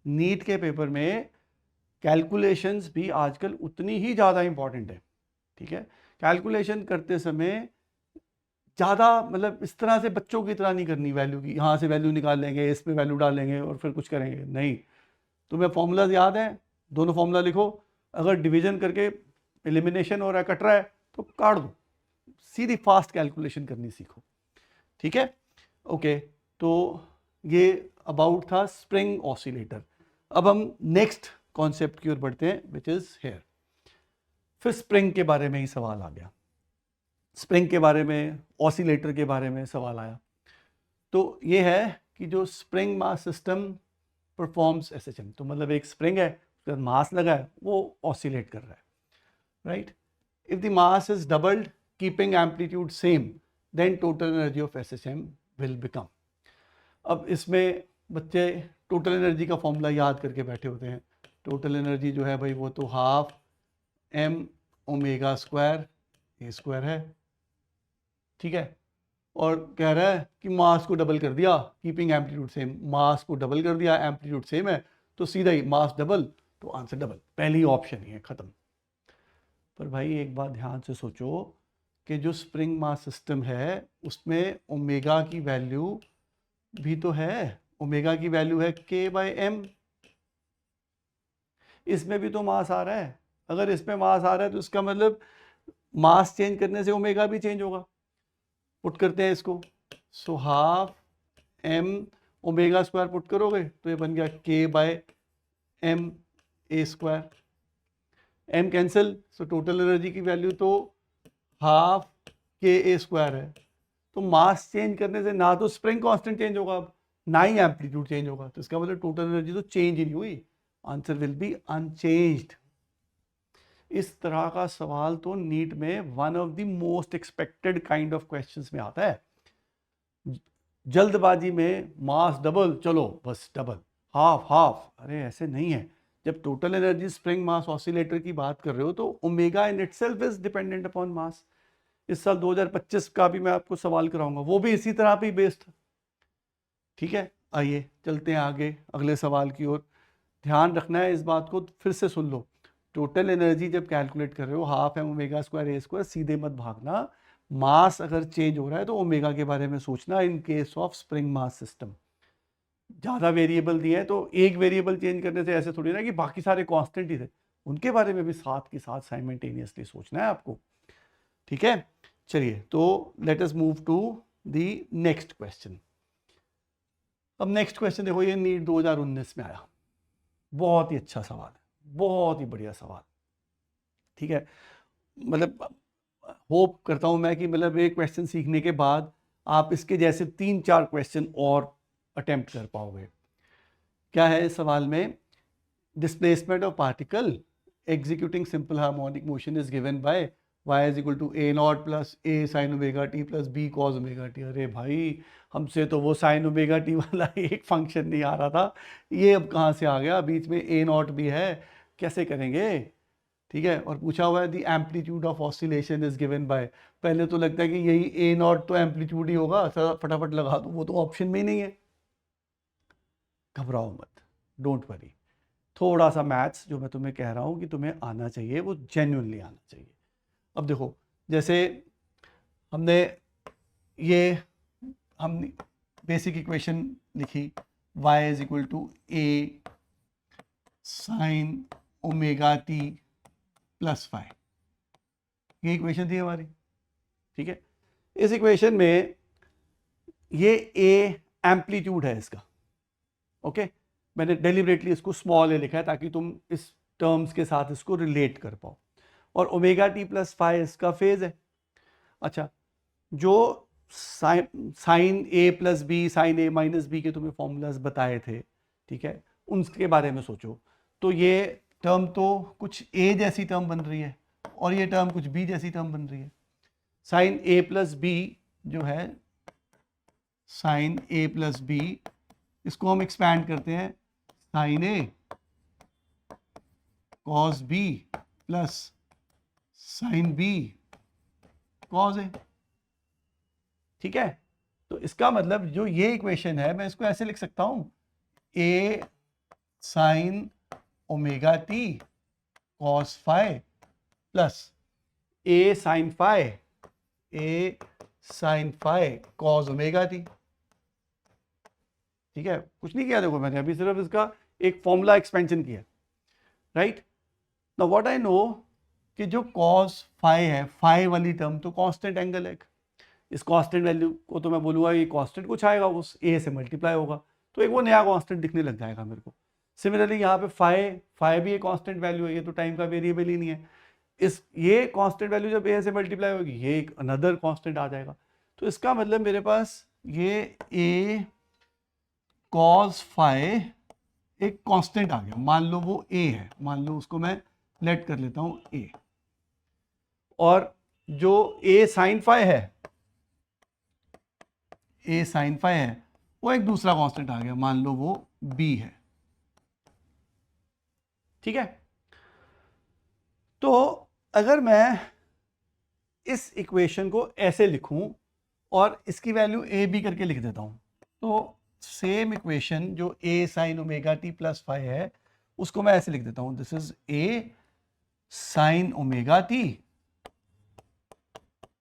नीट के पेपर में कैलकुलेशंस भी आजकल उतनी ही ज़्यादा इंपॉर्टेंट है, ठीक है। कैलकुलेशन करते समय ज़्यादा, मतलब इस तरह से बच्चों की तरह नहीं करनी, वैल्यू की यहाँ से वैल्यू निकाल लेंगे, इस पे वैल्यू डाल लेंगे और फिर कुछ करेंगे, नहीं। तुम्हें फॉर्मूलाज याद हैं, दोनों फॉर्मूला लिखो, अगर डिवीजन करके एलिमिनेशन हो रहा है, कट रहा है, तो काट दो, सीधी फास्ट कैलकुलेशन करनी सीखो, ठीक है। ओके, तो ये अबाउट था स्प्रिंग ऑसिलेटर। अब हम नेक्स्ट कॉन्सेप्ट की ओर बढ़ते हैं, विच इज हेयर। फिर स्प्रिंग के बारे में ही सवाल आ गया, स्प्रिंग के बारे में, ऑसिलेटर के बारे में सवाल आया। तो ये है कि जो spring mass system performs SHM, तो मतलब एक स्प्रिंग है, उसके बाद मास लगा है, वो ऑसिलेट कर रहा है, right. If the mass is doubled keeping amplitude same, then total energy of SHM will become. अब इसमें बच्चे टोटल एनर्जी का फॉर्मूला याद करके बैठे होते हैं। टोटल एनर्जी जो है भाई वो तो हाफ एम ओमेगा स्क्वायर ए स्क्वायर है, ठीक है। और कह रहा है कि मास को डबल कर दिया, कीपिंग एम्पलीट्यूड सेम, मास को डबल कर दिया, एम्पलीट्यूड सेम है तो सीधा ही मास डबल तो आंसर डबल, पहली ऑप्शन ही है, खत्म। पर भाई एक बात ध्यान से सोचो कि जो स्प्रिंग मास सिस्टम है उसमें ओमेगा की वैल्यू भी तो है, ओमेगा की वैल्यू है के बाय एम, इसमें भी तो मास आ रहा है। अगर इसमें मास आ रहा है तो इसका मतलब मास चेंज करने से ओमेगा भी चेंज होगा। पुट करते हैं इसको, so half m omega square put करोगे तो ये बन गया k by m a square, m cancel, so total energy की वैल्यू तो हाफ के ए स्क्वायर है। तो मास चेंज करने से ना तो स्प्रिंग कांस्टेंट चेंज होगा अब, ना ही एम्पलीट्यूड चेंज होगा, तो इसका मतलब टोटल एनर्जी तो चेंज ही नहीं हुई, आंसर विल बी अनचेंज्ड। इस तरह का सवाल तो नीट में one of the most expected kind of questions में आता है। जल्दबाजी में मास डबल, चलो बस डबल, हाफ हाफ, अरे ऐसे नहीं है। जब total energy spring mass oscillator की बात कर रहे हो तो omega in itself is dependent upon mass. इस साल 2025 का भी मैं आपको सवाल कराऊंगा, वो भी इसी तरह पे ही बेस्ड था, ठीक है। आइए चलते हैं आगे अगले सवाल की ओर। ध्यान रखना है इस बात को, फिर से सुन लो, टोटल एनर्जी जब कैलकुलेट कर रहे हो हाफ एम ओमेगा स्क्वायर ए स्क्वायर, सीधे मत भागना, मास अगर चेंज हो रहा है तो ओमेगा के बारे में सोचना in case of spring mass system. ज़्यादा वेरिएबल दिए हैं तो एक वेरिएबल चेंज करने से ऐसे थोड़ी ना कि बाकी सारे कांस्टेंट ही थे, उनके बारे में भी साथ के साथ साइमल्टेनियसली सोचना है आपको, ठीक है। चलिए तो let us move to the next question. अब नेक्स्ट क्वेश्चन देखो, ये नीट 2019 में आया, बहुत ही अच्छा सवाल है, बहुत ही बढ़िया सवाल, ठीक है। मतलब होप करता हूं मैं कि मतलब एक क्वेश्चन सीखने के बाद आप इसके जैसे 3-4 क्वेश्चन और अटेम्प्ट कर पाओगे। क्या है इस सवाल में, displacement of particle executing simple harmonic motion is given by y is equal to A naught plus A sine omega T plus B cos omega t. अरे भाई हमसे तो वो साइन ओमेगा टी वाला एक फंक्शन नहीं आ रहा था, ये अब कहाँ से आ गया, बीच में ए नॉट भी है, कैसे करेंगे, ठीक है। और पूछा हुआ है the amplitude of oscillation is given bye, पहले तो लगता है कि यही ए नॉट तो एम्पलीट्यूड ही होगा, फटाफट लगा दो, वो तो ऑप्शन में ही नहीं है। घबराओ मत, डोंट वरी, थोड़ा सा मैथ्स जो मैं तुम्हें कह रहा हूँ कि तुम्हें आना चाहिए वो जेन्युइनली आना चाहिए। अब देखो, जैसे हमने ये हम बेसिक इक्वेशन लिखी, y is equal to A sine omega T plus five, ये इक्वेशन थी हमारी, ठीक है। इस इक्वेशन में ये a एम्पलीट्यूड है इसका, ओके। मैंने डेलिबरेटली इसको स्मॉल ए लिखा है ताकि तुम इस टर्म्स के साथ इसको रिलेट कर पाओ, और ओमेगा टी प्लस फाइव इसका फेज है। अच्छा, जो sign A plus B, sign A minus B के तुम्हें फॉर्मूलाज बताए थे, ठीक है, उनके बारे में सोचो, तो ये टर्म तो कुछ ए जैसी टर्म बन रही है और ये टर्म कुछ बी जैसी टर्म बन रही है। साइन ए प्लस बी जो है, साइन ए प्लस बी, इसको हम एक्सपैंड करते हैं, sine A cos B plus sine B cos A, ठीक है। तो इसका मतलब जो ये इक्वेशन है मैं इसको ऐसे लिख सकता हूं, A sine omega T cos five plus A sine five, A sine five cos omega T, ठीक है। कुछ नहीं किया देखो मैंने अभी, सिर्फ इसका एक फॉर्मूला एक्सपेंशन किया, right. Now what I know कि जो कॉस फाइव है, फाइव वाली टर्म तो कांस्टेंट एंगल है, इस कांस्टेंट वैल्यू को तो मैं बोलूँगा ये कांस्टेंट कुछ आएगा, उस ए से मल्टीप्लाई होगा तो एक वो नया कांस्टेंट दिखने लग जाएगा मेरे को। सिमिलरली यहाँ पे फाइव भी एक कांस्टेंट वैल्यू है, ये तो टाइम का वेरिएबल ही नहीं है, इस ये कांस्टेंट वैल्यू जब ए से मल्टीप्लाई होगी ये एक अनदर कांस्टेंट आ जाएगा। तो इसका मतलब मेरे पास ये ए कॉस फाइव एक कांस्टेंट आ गया, मान लो वो ए है, मान लो उसको मैं लेट कर लेता हूँ ए, और जो ए साइन फाइव है, ए साइन फाइव है वो एक दूसरा कांस्टेंट आ गया, मान लो वो बी है। ठीक है, तो अगर मैं इस इक्वेशन को ऐसे लिखूं और इसकी वैल्यू ए बी करके लिख देता हूं, तो सेम इक्वेशन जो A sine omega T plus five है उसको मैं ऐसे लिख देता हूं, this is A sine omega T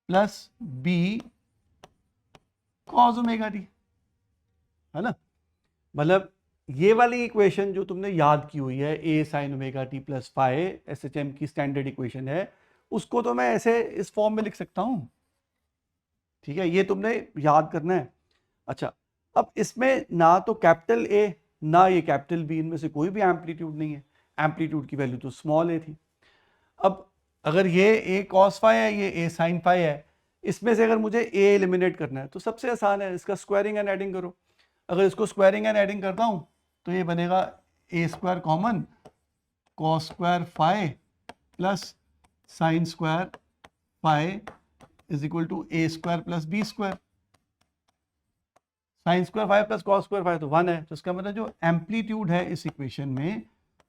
plus B cos omega T, है ना। मतलब ये वाली इक्वेशन जो तुमने याद की हुई है A sine omega T plus five SHM की स्टैंडर्ड इक्वेशन है, उसको तो मैं ऐसे इस फॉर्म में लिख सकता हूं। ठीक है, ये तुमने याद करना है। अच्छा, अब इसमें ना तो कैपिटल ए ना ये कैपिटल बी, इनमें से कोई भी एम्पलीट्यूड नहीं है, एम्पलीट्यूड की वैल्यू तो स्मॉल ए थी। अब अगर ये ए कॉस फाई है, ये ए साइन फाई है, इसमें से अगर मुझे ए एलिमिनेट करना है तो सबसे आसान है, इसका स्क्वायरिंग एंड एडिंग करो। अगर इसको स्क्वायरिंग एंड एडिंग करता हूं तो ये बनेगा A square common cos square phi plus sine square phi is equal to A square plus B square. Sine square five plus cos square five तो 1 है, तो इसका मतलब जो एम्पलीट्यूड है इस इक्वेशन में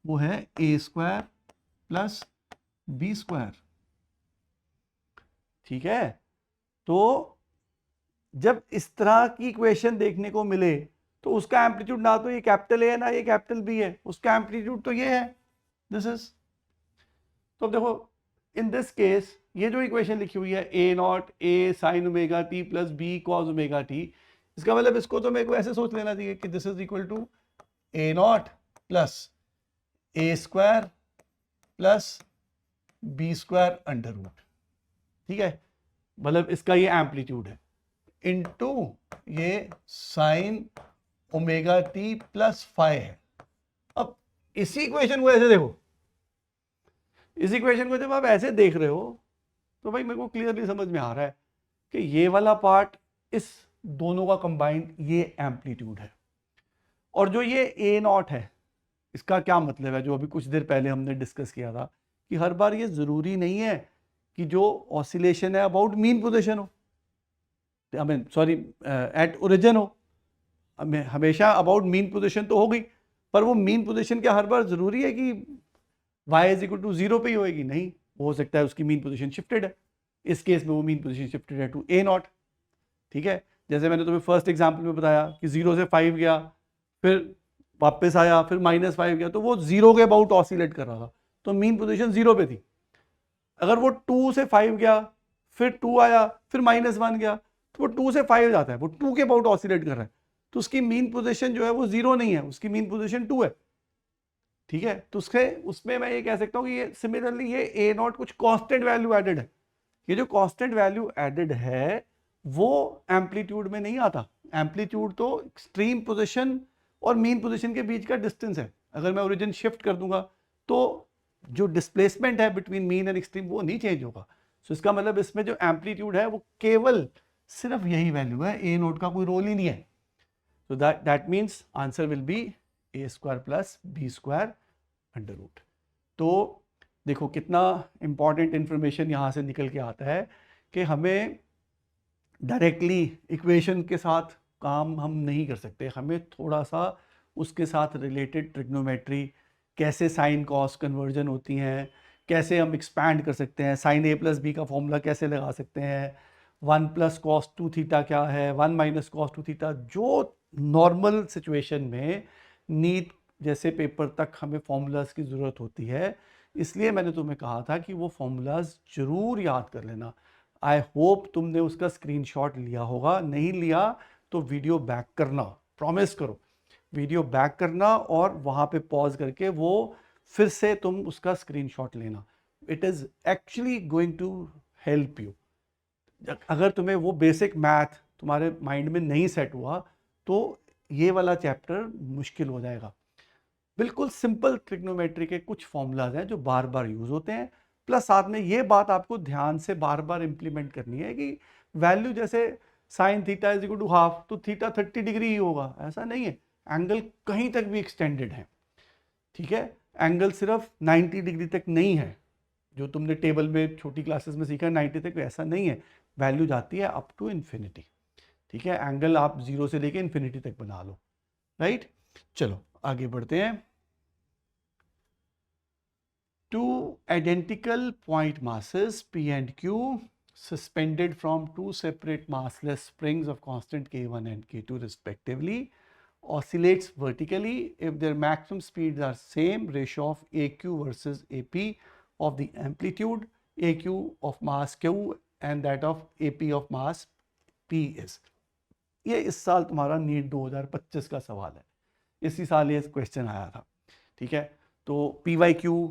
वो है ए स्क्वायर प्लस बी स्क्वायर। ठीक है, तो जब इस तरह की इक्वेशन देखने को मिले तो उसका एम्पलीट्यूड ना तो ये कैपिटल ए है ना ये कैपिटल बी है, उसका एम्पलीट्यूड तो ये है, दिस इज। तो अब देखो इन दिस केस ये जो इक्वेशन लिखी हुई है A naught A sine omega T plus B cos omega T, इसका मतलब इसको तो मेरे को ऐसे सोच लेना चाहिए कि this is equal to A naught plus A square plus B square under root. ठीक है, मतलब इसका ये एम्पलीट्यूड है इनटू ये sine omega T plus five है। अब इसी इक्वेशन को ऐसे देखो, इस इक्वेशन को जब आप ऐसे देख रहे हो तो भाई मेरे को क्लियरली समझ में आ रहा है कि ये वाला पार्ट इस दोनों का कंबाइंड ये एम्पलीट्यूड है, और जो ये ए नॉट है इसका क्या मतलब है, जो अभी कुछ देर पहले हमने डिस्कस किया था कि हर बार ये जरूरी नहीं है कि जो ऑसिलेशन है अबाउट मीन पोजीशन हो, I mean sorry at origin हो, हमेशा अबाउट मीन पोजीशन तो होगी, पर वो मीन पोजीशन क्या हर बार जरूरी है कि y इज इक्वल टू 0 पे ही होएगी? नहीं, हो सकता है उसकी मीन पोजीशन शिफ्टेड है, इस केस में वो मीन पोजीशन शिफ्टेड है टू ए नॉट। ठीक है, जैसे मैंने तुम्हें फर्स्ट एग्जांपल में बताया कि 0 से 5 गया, फिर वापस आया, फिर -5 गया, तो वो 0 के अबाउट ऑसिलेट कर रहा था, तो मीन पोजीशन 0 पे थी। अगर वो 2 से 5 गया, फिर 2 आया, फिर -1 गया, तो वो 2 से 5 जाता है, वो 2 के अबाउट ऑसिलेट कर रहा है, तो उसकी मीन पोजीशन जो है वो 0 नहीं है, उसकी मीन पोजीशन 2 है। ठीक है, तो उसमें मैं ये कह सकता हूँ कि ये सिमिलरली ये ए नॉट कुछ कांस्टेंट वैल्यू एडेड है। ये जो कांस्टेंट वैल्यू एडेड है वो एम्पलीट्यूड में नहीं आता, एम्पलीट्यूड तो एक्सट्रीम पोजीशन और मीन पोजीशन के बीच का डिस्टेंस है। अगर मैं ओरिजिन शिफ्ट कर दूंगा तो जो डिस्प्लेसमेंट है बिटवीन मीन एंड एक्सट्रीम वो नहीं चेंज होगा। सो इसका मतलब इसमें जो एम्पलीट्यूड है वो केवल सिर्फ यही वैल्यू है, ए नोट का कोई रोल ही नहीं है। So that means answer will be A square plus B square under root. तो देखो कितना इंपॉर्टेंट इंफॉर्मेशन यहाँ से निकल के आता है कि हमें डायरेक्टली इक्वेशन के साथ काम हम नहीं कर सकते, हमें थोड़ा सा उसके साथ रिलेटेड ट्रिग्नोमेट्री, कैसे साइन कॉस कन्वर्जन होती हैं, कैसे हम एक्सपैंड कर सकते हैं, साइन ए प्लस बी का फॉर्मूला कैसे लगा सकते हैं, 1 प्लस कॉस 2 थीटा क्या है, 1 माइनस कॉस 2 थीटा, जो नॉर्मल सिचुएशन में नीट जैसे पेपर तक हमें फॉर्मूलाज की ज़रूरत होती है। इसलिए मैंने तुम्हें कहा था कि वो फॉर्मूलाज ज़रूर याद कर लेना। आई होप तुमने उसका स्क्रीनशॉट लिया होगा, नहीं लिया तो वीडियो बैक करना, प्रॉमिस करो वीडियो बैक करना और वहाँ पे पॉज करके वो फिर से तुम उसका स्क्रीनशॉट लेना। It is actually going to help you. अगर तुम्हें वो बेसिक मैथ तुम्हारे माइंड में नहीं सेट हुआ तो ये वाला चैप्टर मुश्किल हो जाएगा। बिल्कुल सिंपल ट्रिग्नोमेट्री के कुछ फॉर्मूलाज हैं जो बार बार यूज होते हैं, प्लस साथ में ये बात आपको ध्यान से बार बार इंप्लीमेंट करनी है कि वैल्यू जैसे sine theta is equal to half, तो थीटा 30 डिग्री ही होगा, ऐसा नहीं है, एंगल कहीं तक भी एक्सटेंडेड है। ठीक है, एंगल सिर्फ 90 डिग्री तक नहीं है, जो तुमने टेबल में छोटी क्लासेस में सीखा 90 तक, ऐसा नहीं है, वैल्यू जाती है अप टू इन्फिनिटी। ठीक है, एंगल आप 0 से लेके इन्फिनिटी तक बना लो, राइट। चलो आगे बढ़ते हैं। Two identical point masses P and Q suspended from two separate massless springs of constant K1 and K2 respectively oscillates vertically if their maximum speeds are same ratio of AQ versus AP of the amplitude AQ of mass Q and that of AP of mass P is। ये इस साल तुम्हारा NEET 2025 का सवाल है, इसी साल ये क्वेश्चन आया था। ठीक है, तो PYQ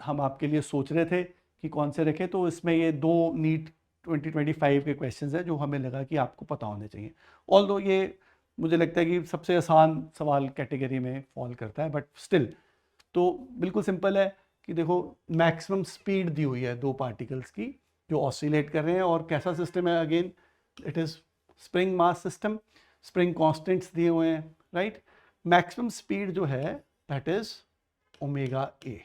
हम आपके लिए सोच रहे थे कि कौन से रखें, तो इसमें ये दो नीट 2025 के क्वेश्चंस हैं जो हमें लगा कि आपको पता होने चाहिए। ऑल्दो ये मुझे लगता है कि सबसे आसान सवाल कैटेगरी में फॉल करता है, बट स्टिल तो बिल्कुल सिंपल है कि देखो मैक्सिमम स्पीड दी हुई है दो पार्टिकल्स की जो ऑसिलेट कर रहे हैं, और कैसा सिस्टम है, again it is spring mass system, spring constants दिए हुए हैं, राइट। मैक्सिमम स्पीड जो है दैट इज ओमेगा ए।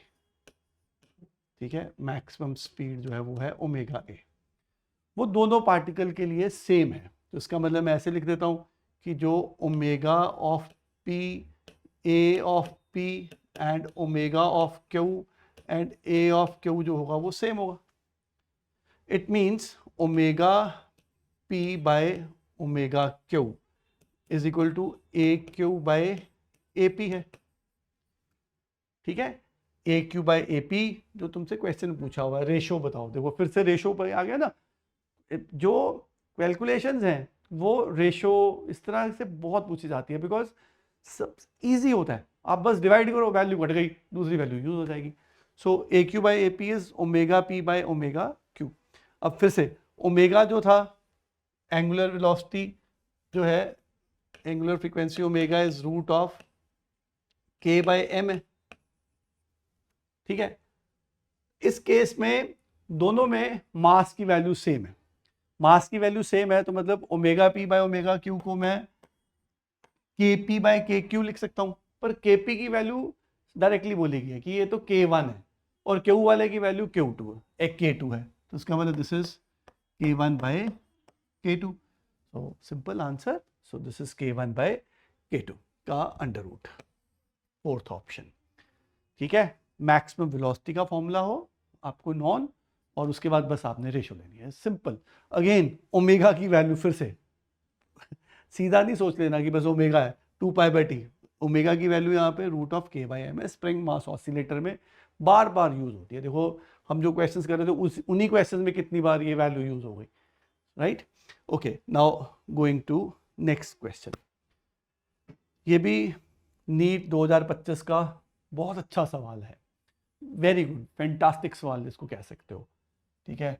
ठीक है, मैक्सिमम स्पीड जो है वो है ओमेगा ए। वो दोनों पार्टिकल के लिए सेम है, तो इसका मतलब मैं ऐसे लिख देता हूं कि जो omega of P, A of P and omega of Q and A of Q जो होगा वो सेम होगा। It means omega P by omega Q is equal to A Q by A P है। ठीक है, A Q by A P जो तुमसे question पूछा हुआ है, रेशो बताओ। देखो फिर से रेशो पर आ गया ना, जो कैलकुलेशंस हैं वो रेशो इस तरह से बहुत पूछी जाती है बिकॉज सब ईजी होता है, आप बस डिवाइड करो, वैल्यू घट गई, दूसरी वैल्यू यूज हो जाएगी। So A Q by A P is omega P by omega Q. अब फिर से ओमेगा जो था एंगुलर वेलोसिटी जो है, angular frequency omega is root of K by M है। ठीक है, इस केस में दोनों में मास की वैल्यू सेम है, मास की वैल्यू सेम है तो मतलब omega P by omega Q को मैं के पी बाय के क्यू लिख सकता हूं, पर के पी की वैल्यू डायरेक्टली बोलेगी कि ये तो K1 है और Q वाले की वैल्यू Q2 है, एक K2 है, तो इसका मतलब this is K1 by K2। So simple answer, so this is K1 by K2 का अंडर रूट, फोर्थ ऑप्शन। ठीक है, मैक्सिमम वेलोसिटी का फॉर्मूला हो आपको नॉन, और उसके बाद बस आपने रेशो लेनी है, सिंपल। अगेन ओमेगा की वैल्यू फिर से सीधा नहीं सोच लेना कि बस ओमेगा है 2 पाई बाई टी, ओमेगा की वैल्यू यहाँ पे root of K by M है, स्प्रिंग मास ऑसिलेटर में बार बार यूज होती है। देखो हम जो क्वेश्चंस कर रहे थे उन्हीं क्वेश्चंस में कितनी बार ये वैल्यू यूज हो गई, right. Okay, now going to next question. ये भी नीट 2025 का बहुत अच्छा सवाल है, वेरी गुड, फैंटास्टिक सवाल इसको कह सकते हो। ठीक है,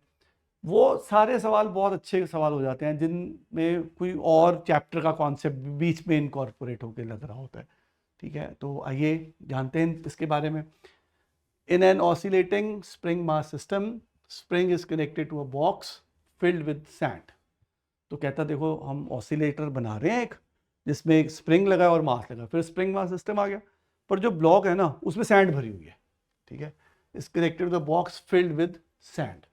वो सारे सवाल बहुत अच्छे सवाल हो जाते हैं जिनमें कोई और चैप्टर का कॉन्सेप्ट बीच में इनकॉर्पोरेट होकर लग रहा होता है। ठीक है, तो आइए जानते हैं इसके बारे में। In an oscillating spring mass system, spring is connected to a box filled with sand. तो कहता देखो हम ऑसिलेटर बना रहे हैं एक जिसमें एक स्प्रिंग लगा और मास लगा, फिर स्प्रिंग मास सिस्टम आ गया, पर जो ब्लॉक है ना उसमें सैंड भरी हुई है। ठीक है, is connected to the box filled with sand.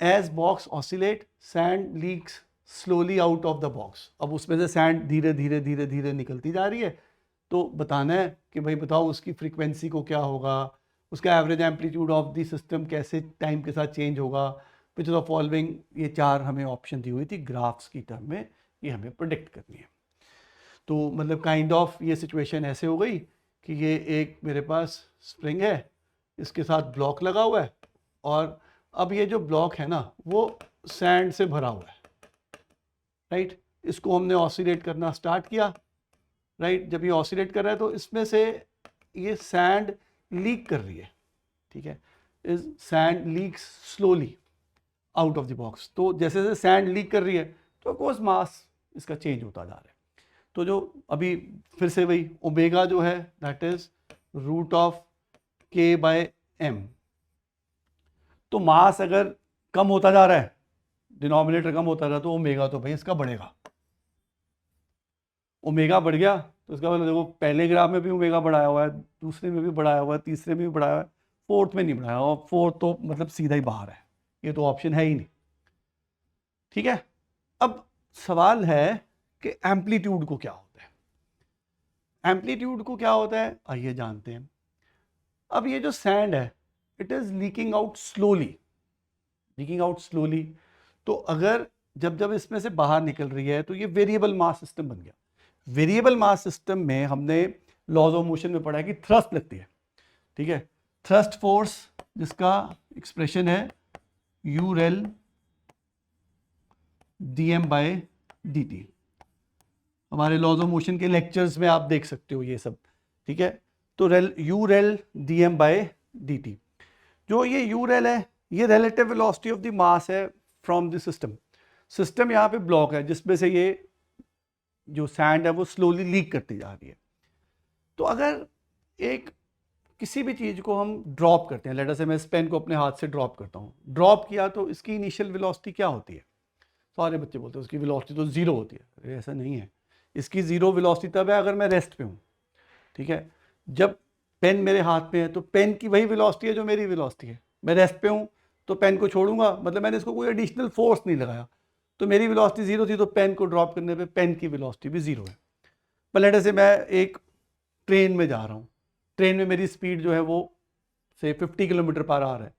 As box oscillate sand leaks slowly out of the box. अब उसमें से सैंड धीरे धीरे धीरे धीरे निकलती जा रही है, तो बताना है कि भाई बताओ उसकी फ्रीक्वेंसी को क्या होगा, उसका average amplitude of the system कैसे टाइम के साथ चेंज होगा, विच ऑफ फॉलोइंग। ये चार हमें ऑप्शन दी हुई थी ग्राफ्स की टर्म में, ये हमें प्रोडिक्ट करनी है। तो मतलब काइंड ऑफ ये सिचुएशन ऐसे हो गई कि ये एक मेरे पास स्प्रिंग है, इसके साथ ब्लॉक लगा हुआ है, और अब ये जो ब्लॉक है ना वो सैंड से भरा हुआ है, राइट। इसको हमने ऑसिलेट करना स्टार्ट किया, राइट। जब ये ऑसिलेट कर रहा है तो इसमें से ये सैंड लीक कर रही है। ठीक है, is sand leaks slowly out of the box. तो जैसे जैसे सैंड लीक कर रही है तो ऑफकोर्स मास इसका चेंज होता जा रहा है। तो जो अभी फिर से वही ओमेगा जो है दैट इज रूट ऑफ के बाय एम। तो मास अगर कम होता जा रहा है, डिनोमिनेटर कम होता रहा, तो ओमेगा तो भाई इसका बढ़ेगा। ओमेगा बढ़ गया तो इसका मतलब देखो पहले ग्राफ में भी ओमेगा बढ़ाया हुआ है, दूसरे में भी बढ़ाया हुआ है, तीसरे में भी बढ़ाया हुआ है, फोर्थ में नहीं बढ़ाया, और फोर्थ तो मतलब सीधा ही बाहर है, ये तो ऑप्शन है ही नहीं। ठीक है, अब सवाल है कि एम्पलीट्यूड को क्या होता है। एम्पलीट्यूड को क्या होता है आइए जानते हैं। अब ये जो सैंड है it is leaking out slowly, leaking out slowly. तो अगर जब जब इसमें से बाहर निकल रही है तो ये वेरिएबल मास सिस्टम बन गया। वेरिएबल मास सिस्टम में हमने लॉज ऑफ मोशन में पढ़ा है कि थ्रस्ट लगती है, ठीक है। थ्रस्ट फोर्स जिसका एक्सप्रेशन है u rel d m by d t, हमारे लॉज ऑफ मोशन के लेक्चर्स में आप देख सकते हो ये सब, ठीक है। तो rel u rel d m by d t, जो ये यू रेल है ये relative velocity of the mass है फ्रॉम द सिस्टम। सिस्टम यहाँ पे ब्लॉक है जिसमें से ये जो सैंड है वो स्लोली लीक करती जा रही है। तो अगर एक किसी भी चीज़ को हम ड्रॉप करते हैं, लेटर से मैं इस पेन को अपने हाथ से ड्रॉप करता हूँ, ड्रॉप किया तो इसकी इनिशियल वेलोसिटी क्या होती है? सारे बच्चे बोलते हैं उसकी वेलोसिटी तो जीरो होती है। अरे ऐसा नहीं है, इसकी जीरो वेलोसिटी तब है अगर मैं रेस्ट पे हूँ, ठीक है। जब पेन मेरे हाथ में है तो पेन की वही वेलोसिटी है जो मेरी वेलोसिटी है। मैं रेस्ट पे हूँ तो पेन को छोड़ूंगा, मतलब मैंने इसको कोई एडिशनल फोर्स नहीं लगाया, तो मेरी वेलोसिटी जीरो थी, तो पेन को ड्रॉप करने पे पेन की वेलोसिटी भी जीरो है। पर लेटर से मैं एक ट्रेन में जा रहा हूँ, ट्रेन में मेरी स्पीड जो है वो से 50 किलोमीटर पर आवर है।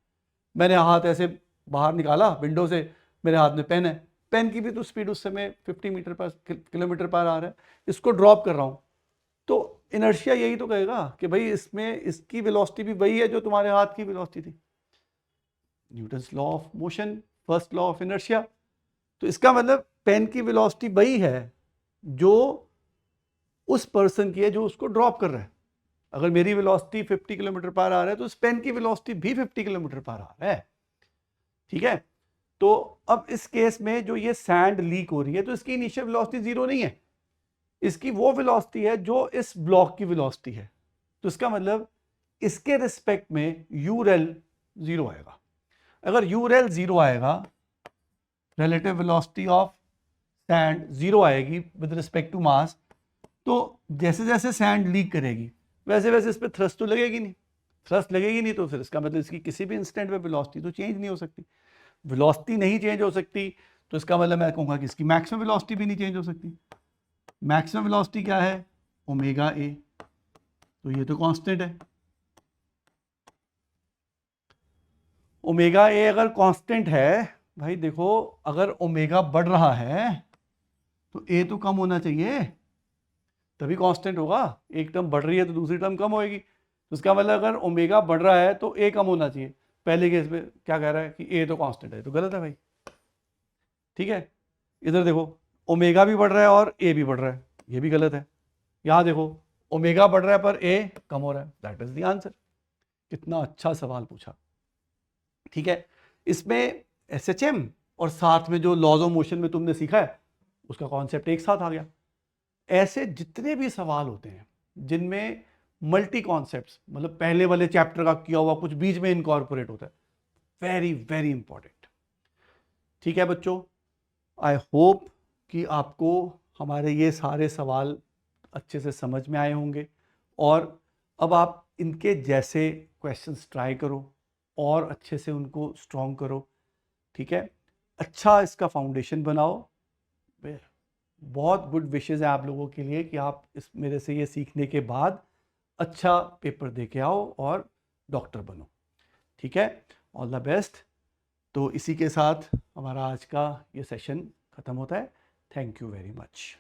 मैंने हाथ ऐसे बाहर निकाला विंडो से, मेरे हाथ में पेन है, पेन की भी तो स्पीड उस समय 50 किलोमीटर पर आवर है। इसको ड्रॉप कर रहा हूँ तो इनर्शिया यही तो कहेगा कि भाई इसमें इसकी वेलोसिटी भी वही है जो तुम्हारे हाथ की वेलोसिटी थी। Newton's law of motion, first law of inertia. तो इसका मतलब पेन की वेलोसिटी वही है जो उस पर्सन की है जो उसको ड्रॉप कर रहा है। अगर मेरी वेलोसिटी 50 किलोमीटर पर आ रहा है तो उस पेन की वेलोसिटी भी 50 किलोमीटर पर आ रहा है, ठीक है। तो अब इस केस में जो ये सैंड लीक हो रही है तो इसकी इनिशियल वेलोसिटी जीरो नहीं है, इसकी वो वेलोसिटी है जो इस ब्लॉक की वेलोसिटी है। तो इसका मतलब इसके रिस्पेक्ट में यू रेल जीरो आएगा। अगर यू रेल जीरो आएगा, relative velocity of sand zero आएगी विद रिस्पेक्ट टू मास, तो जैसे जैसे सैंड लीक करेगी वैसे वैसे इस पर थ्रस्ट तो लगेगी नहीं। थ्रस्ट लगेगी नहीं तो फिर इसका मतलब इसकी किसी भी इंस्टेंट में वेलोसिटी तो चेंज नहीं हो सकती। वेलोसिटी नहीं चेंज हो सकती तो इसका मतलब मैं कहूँगा कि इसकी मैक्सिमम वेलोसिटी भी नहीं चेंज हो सकती। मैक्सिमम वेलोसिटी क्या है? ओमेगा ए, तो ये तो कांस्टेंट है। ओमेगा ए अगर कांस्टेंट है, भाई देखो अगर ओमेगा बढ़ रहा है तो ए तो कम होना चाहिए तभी कांस्टेंट होगा। एक टर्म बढ़ रही है तो दूसरी टर्म कम होएगी, तो इसका मतलब अगर ओमेगा बढ़ रहा है तो ए कम होना चाहिए। पहले केस में क्या कह रहा है कि ए तो कांस्टेंट है, तो गलत है भाई, ठीक है। इधर देखो ओमेगा भी बढ़ रहा है और ए भी बढ़ रहा है, ये भी गलत है। यहाँ देखो ओमेगा बढ़ रहा है पर ए कम हो रहा है, दैट इज द आंसर। कितना अच्छा सवाल पूछा, ठीक है। इसमें एसएचएम और साथ में जो लॉज ऑफ मोशन में तुमने सीखा है उसका कॉन्सेप्ट एक साथ आ गया। ऐसे जितने भी सवाल होते हैं जिनमें मल्टी कॉन्सेप्ट्स, मतलब पहले वाले चैप्टर का किया हुआ कुछ बीच में इनकॉर्पोरेट होता है, वेरी वेरी इंपॉर्टेंट, ठीक है बच्चों। आई होप कि आपको हमारे ये सारे सवाल अच्छे से समझ में आए होंगे और अब आप इनके जैसे क्वेश्चंस ट्राई करो और अच्छे से उनको स्ट्रॉन्ग करो, ठीक है। अच्छा इसका फाउंडेशन बनाओ। बहुत गुड विशेज़ है आप लोगों के लिए कि आप इस मेरे से ये सीखने के बाद अच्छा पेपर दे के आओ और डॉक्टर बनो, ठीक है। All the best. तो इसी के साथ हमारा आज का ये सेशन ख़त्म होता है। Thank you very much.